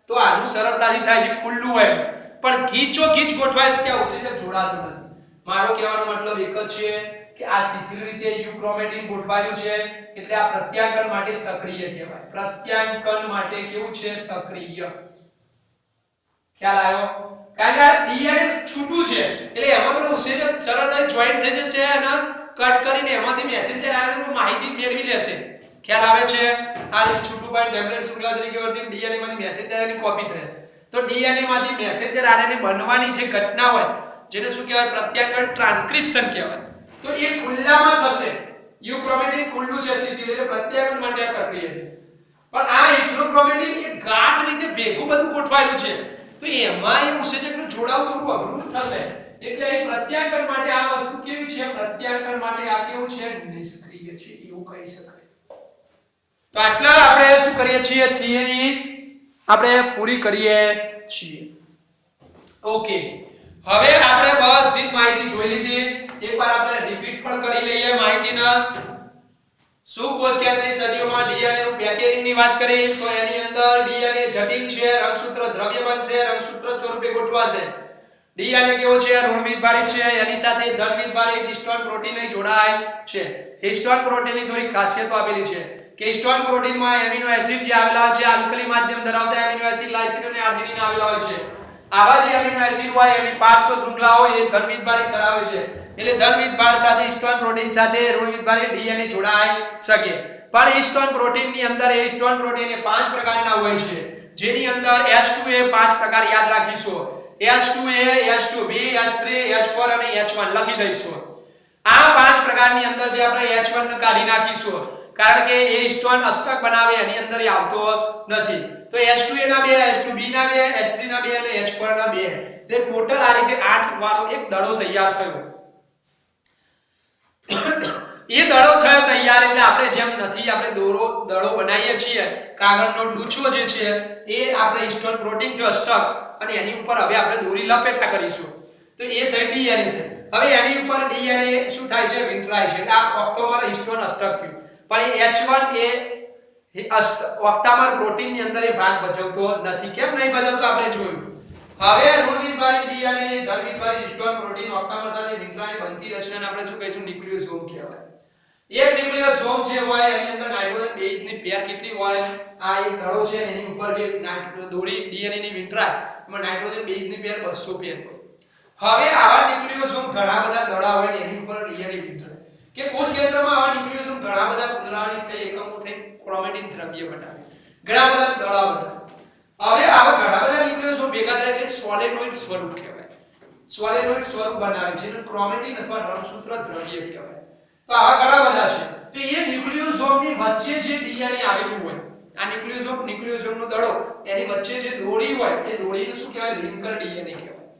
તો આનું સરળતાથી થાય જે ખુલ્લું હોય પણ ગીચો ગીચ ગોઠવાય તો ત્યાં ઉત્સેચક જોડાતું નથી મારો કહેવાનો મતલબ એક જ છે કે આ શિથિલ રીતે યુક્રોમેટિન ગોઠવાયેલું છે એટલે આ પ્રત્યાંકન માટે સક્રિય કહેવાય પ્રત્યાંકન માટે કેવું છે સક્રિય ખ્યાલ આવ્યો કારણ કે ડીએનએ છૂટું છે એટલે એમાં પણ ઉત્સેચક સરળતાથી જોઈન્ટ થઈ જશે અને કટ કરીને એમાંથી મેસેન્જર આરએનએ પર માહિતી મેળવી લેશે ખ્યાલ આવે છે આ છૂટું પાડ ટેમ્પલેટ શૃંખલા તરીકે વર્તી ડીએનએ માંથી મેસેન્જર આરએનએ કોપી થાય તો ડીએનએ માંથી મેસેન્જર આરએનએ બનવાની જે ઘટના હોય જેને શું કહેવાય પ્રત્યાંકન ટ્રાન્સક્રિપ્શન કહેવાય તો એ ખુલ્લામાં થશે યુક્રોમેટિન ખુલ્લું છે શિથિલ એટલે પ્રત્યાંકન માટે આ સક્રિય છે પણ આ યુક્રોમેટિન એ ગાઢ રીતે ભેગું બધું ગોઠવાયેલું છે તો એમાં એ ઉત્સેચકનું જોડાવ થોડું અઘરું થશે એટલે એ પ્રત્યાંકન માટે આ વસ્તુ કેવી છે પ્રત્યાંકન માટે આ કેવું છે નિષ્ક્રિય છે એવું કહી શકાય તો આટલા આપણે શું કરીએ છીએ થિયરી આપણે પૂરી કરીએ છીએ ઓકે હવે આપણે બધી જ માહિતી જોઈ લીધી એકવાર આપણે રિપીટ પણ કરી લઈએ માહિતીના સુકોષ કેન્દ્રીય સજીવોમાં ડીએનએ નું પેકેજિંગ ની વાત કરી તો એની અંદર ડીએનએ જટિલ છે રંગસૂત્ર દ્રવ્ય બનશે રંગસૂત્ર સ્વરૂપે ગોઠવાશે ડીએનએ કેવો છે ઋણવિધ ભારિત છે એની સાથે ધનવિધ ભારિત હિસ્ટોન પ્રોટીન જોડાય છે હિસ્ટોન પ્રોટીનની થોડી ખાસિયતો આપેલી છે કે હિસ્ટોન પ્રોટીનમાં એમિનો એસિડ જે આવેલા છે આલ્કલી માધ્યમ ધરાવતા એમિનો એસિડ લાઇસિન અને આર્જિનિન આવેલા હોય છે આવા જે એમિનો એસિડ હોય એની પાર્શ્વ શૃંખલાઓ એ ધનવિધ ભારિત ધરાવે છે એટલે ધનવિધ ભાર સાથે હિસ્ટોન પ્રોટીન સાથે ઋણવિધ ભારિત ડીએનએ જોડાઈ શકે પણ હિસ્ટોન પ્રોટીન ની અંદર એ હિસ્ટોન પ્રોટીન એ 5 પ્રકારના હોય છે જેની અંદર H2 એ 5 પ્રકાર યાદ રાખીશું H2A H2B H3 H4 અને H1 લખી દઈશું આ 5 પ્રકારની અંદર જે આપણે H1 ને કાઢી નાખીશું કારણ કે એ હિસ્ટોન અષ્ટક બનાવે એની અંદર એ આવતો નથી તો H2A ના 2 H2B ના 2 H3 ના 2 અને H4 ના 2 એટલે ટોટલ આ રીતે 8 વાળો એક દડો તૈયાર થયો એ દડો થયો તૈયાર એટલે આપણે જેમ નથી આપણે દડો બનાવીએ છીએ કાગળનો ડૂચો જે છે એ આપણે હિસ્ટોન પ્રોટીન થી અષ્ટક અને એની ઉપર હવે આપણે દોરી લપેટા કરીશું તો એ થઈ ડીએનએ થઈ હવે એની ઉપર ડીએનએ શું થાય છે વિંટરાય છે એટલે આ ઓક્ટોમર હિસ્ટોન અષ્ટક થયું પણ એ H1 એ ઓક્ટામર પ્રોટીન ની અંદર એ ભાગ ભજવતો નથી કેમ નહીં ભજવતો આપણે જોયું હવે ઋણવિધ ભારિત ડીએનએ ધનવિધ ભારિત હિસ્ટોન પ્રોટીન ઓક્ટામર સાથે વિંટરાય બનતી રચનાને આપણે શું કહીશું ન્યુક્લિયોસોમ કહેવાય એક ન્યુક્લિયોસોમ જે હોય એની અંદર નાઇટ્રોજન બેઝ ની પેર કેટલી હોય આ એક દળો છે એની ઉપર જે દોરી ડીએનએ ની વિંટરાય એમાં નાઇટ્રોજન બેઝ ની પેર 200 પેર હોય હવે આવા ન્યુક્લિયોસોમ ઘણા બધા દડા હોય ને એની ઉપર ડીએનએ વિંટરાય કે કોષ કેન્દ્રમાં આવા ન્યુક્લિયોસોમ ઘણા બધા પુનરાવર્તિત થઈ એકમો થઈ ક્રોમેટિન દ્રવ્ય બનાવે ઘણા બધા દડા બનાવે હવે આવા ઘણા બધા ન્યુક્લિયોસોમ ભેગા થાય એટલે સોલેનોઇડ સ્વરૂપ કહેવાય સોલેનોઇડ સ્વરૂપ બનાવે છે જેને ક્રોમેટિન અથવા રંગસૂત્ર દ્રવ્ય કહેવાય તો આવા ઘણા બધા છે તો એ ન્યુક્લિયોસોમની વચ્ચે જે ડીએનએ આવેલું હોય આ ન્યુક્લિયોસોમનો દડો એની વચ્ચે જે દોરી હોય એ દોરીને શું કહેવાય લિંકર ડીએનએ કહેવાય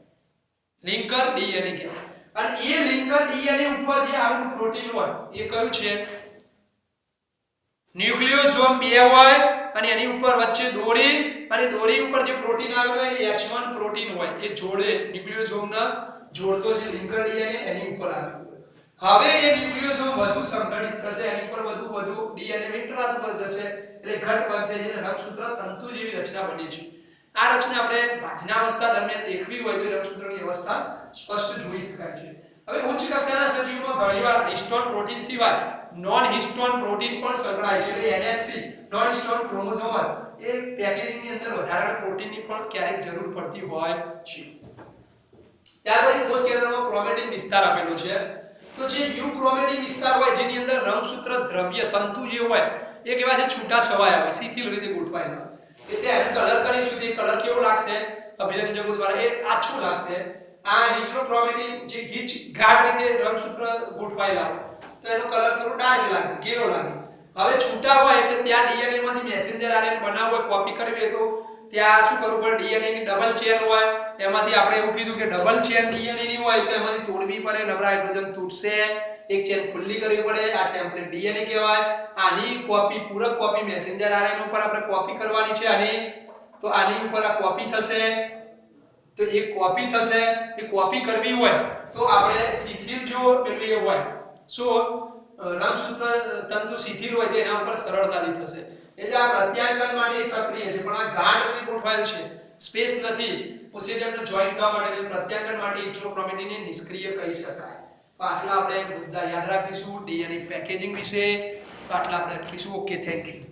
લિંકર ડીએનએ કહેવાય અને એ લિંકર ડીએનએ ઉપર જે આવેલું પ્રોટીન હોય એ કયું છે ન્યુક્લિયોસોમ 2 હોય અને એની ઉપર વચ્ચે દોરી અને દોરી ઉપર જે પ્રોટીન આવેલું હોય એ H1 પ્રોટીન હોય એ જોડે ન્યુક્લિયોસોમને જોડતો જે લિંકર ડીએનએ એની ઉપર આવેલું હોય હવે એ ન્યુક્લિયોસોમ વધુ સંગઠિત થશે એની ઉપર વધુ ડીએનએ ઇન્ટરાટ પર જશે એટલે ઘટ બનશે જેને રંગસૂત્ર તંતુ જેવી રચના બને છે આ રચના આપણે ભાજનાવસ્થા દરમિયાન દેખવી હોય તો રંગસૂત્રની અવસ્થા સ્પષ્ટ જોઈ શકાય છે હવે ઉચ્ચ કક્ષાના સજીવોમાં ઘણીવાર હિસ્ટોન પ્રોટીન સિવાય નોન હિસ્ટોન પ્રોટીન પણ સંકળાય છે એટલે NHC નોન હિસ્ટોન ક્રોમોસોમલ એ પેકેજિંગની અંદર વધારાના પ્રોટીનની પણ ક્યારેક જરૂર પડતી હોય છે ત્યાર પછી કોષ કેન્દ્રમાં ક્રોમેટિન વિસ્તાર આપેલો છે તો જે યુક્રોમેટિન વિસ્તાર હોય જેની અંદર રંગસૂત્ર દ્રવ્ય તંતુ જે હોય એ કેવા છે છૂટા છવાયા હોય શિથિલ રીતે ગોઠવાયેલા એટલે એને કલર કરીશું તો કલર કેવો લાગશે અભિરંજકો દ્વારા એ આછું લાગશે આ હિસ્ટોક્રોમેટિન જે ગીચ ગાઢ રીતે રંગસૂત્ર ગોઠવાયેલા હોય તો એનો કલર થોડો ડાર્ક લાગે ઘેરો લાગે હવે છૂટા હોય એટલે ત્યાં ડીએનએ માંથી મેસેન્જર આરએનએ બનાવવો હોય કોપી કરવી હોય તો ત્યાં શું કરવું પડે ડીએનએ ની ડબલ ચેન હોય એમાંથી આપણે એવું કીધું કે ડબલ ચેન ડીએનએ ની હોય તો એમાંથી તોડવી પડે નબળા હાઇડ્રોજન તૂટશે એક ચેન ખુલ્લી કરવી પડે આ ટેમ્પલેટ ડીએનએ કહેવાય આની કોપી પૂરક કોપી મેસેન્જર આરએનએ ઉપર આપણે કોપી કરવાની છે અને તો આની ઉપર આ કોપી થશે તો એક કોપી થશે એ કોપી કરવી હોય તો આપણે શિથિલ જો પેલું એ હોય સો રંગસૂત્ર તંતુ શિથિલ હોય તો એના ઉપર સરળતાથી થશે એટલે આ પ્રત્યાંકન માટે સક્રિય છે પણ આ ગાઢ રીતે ગોઠવાયેલ છે સ્પેસ નથી ઉત્સેચકને જોઈન્ટ થવા માટે એટલે પ્રત્યાંકન માટે ઇન્ટ્રોક્રોમેટિનને નિષ્ક્રિય કહી શકાય તો આટલા આપણે મુદ્દા યાદ રાખીશું ડીએનએ પેકેજિંગ વિશે તો આટલા આપણે અટકીશું ઓકે થેન્ક યુ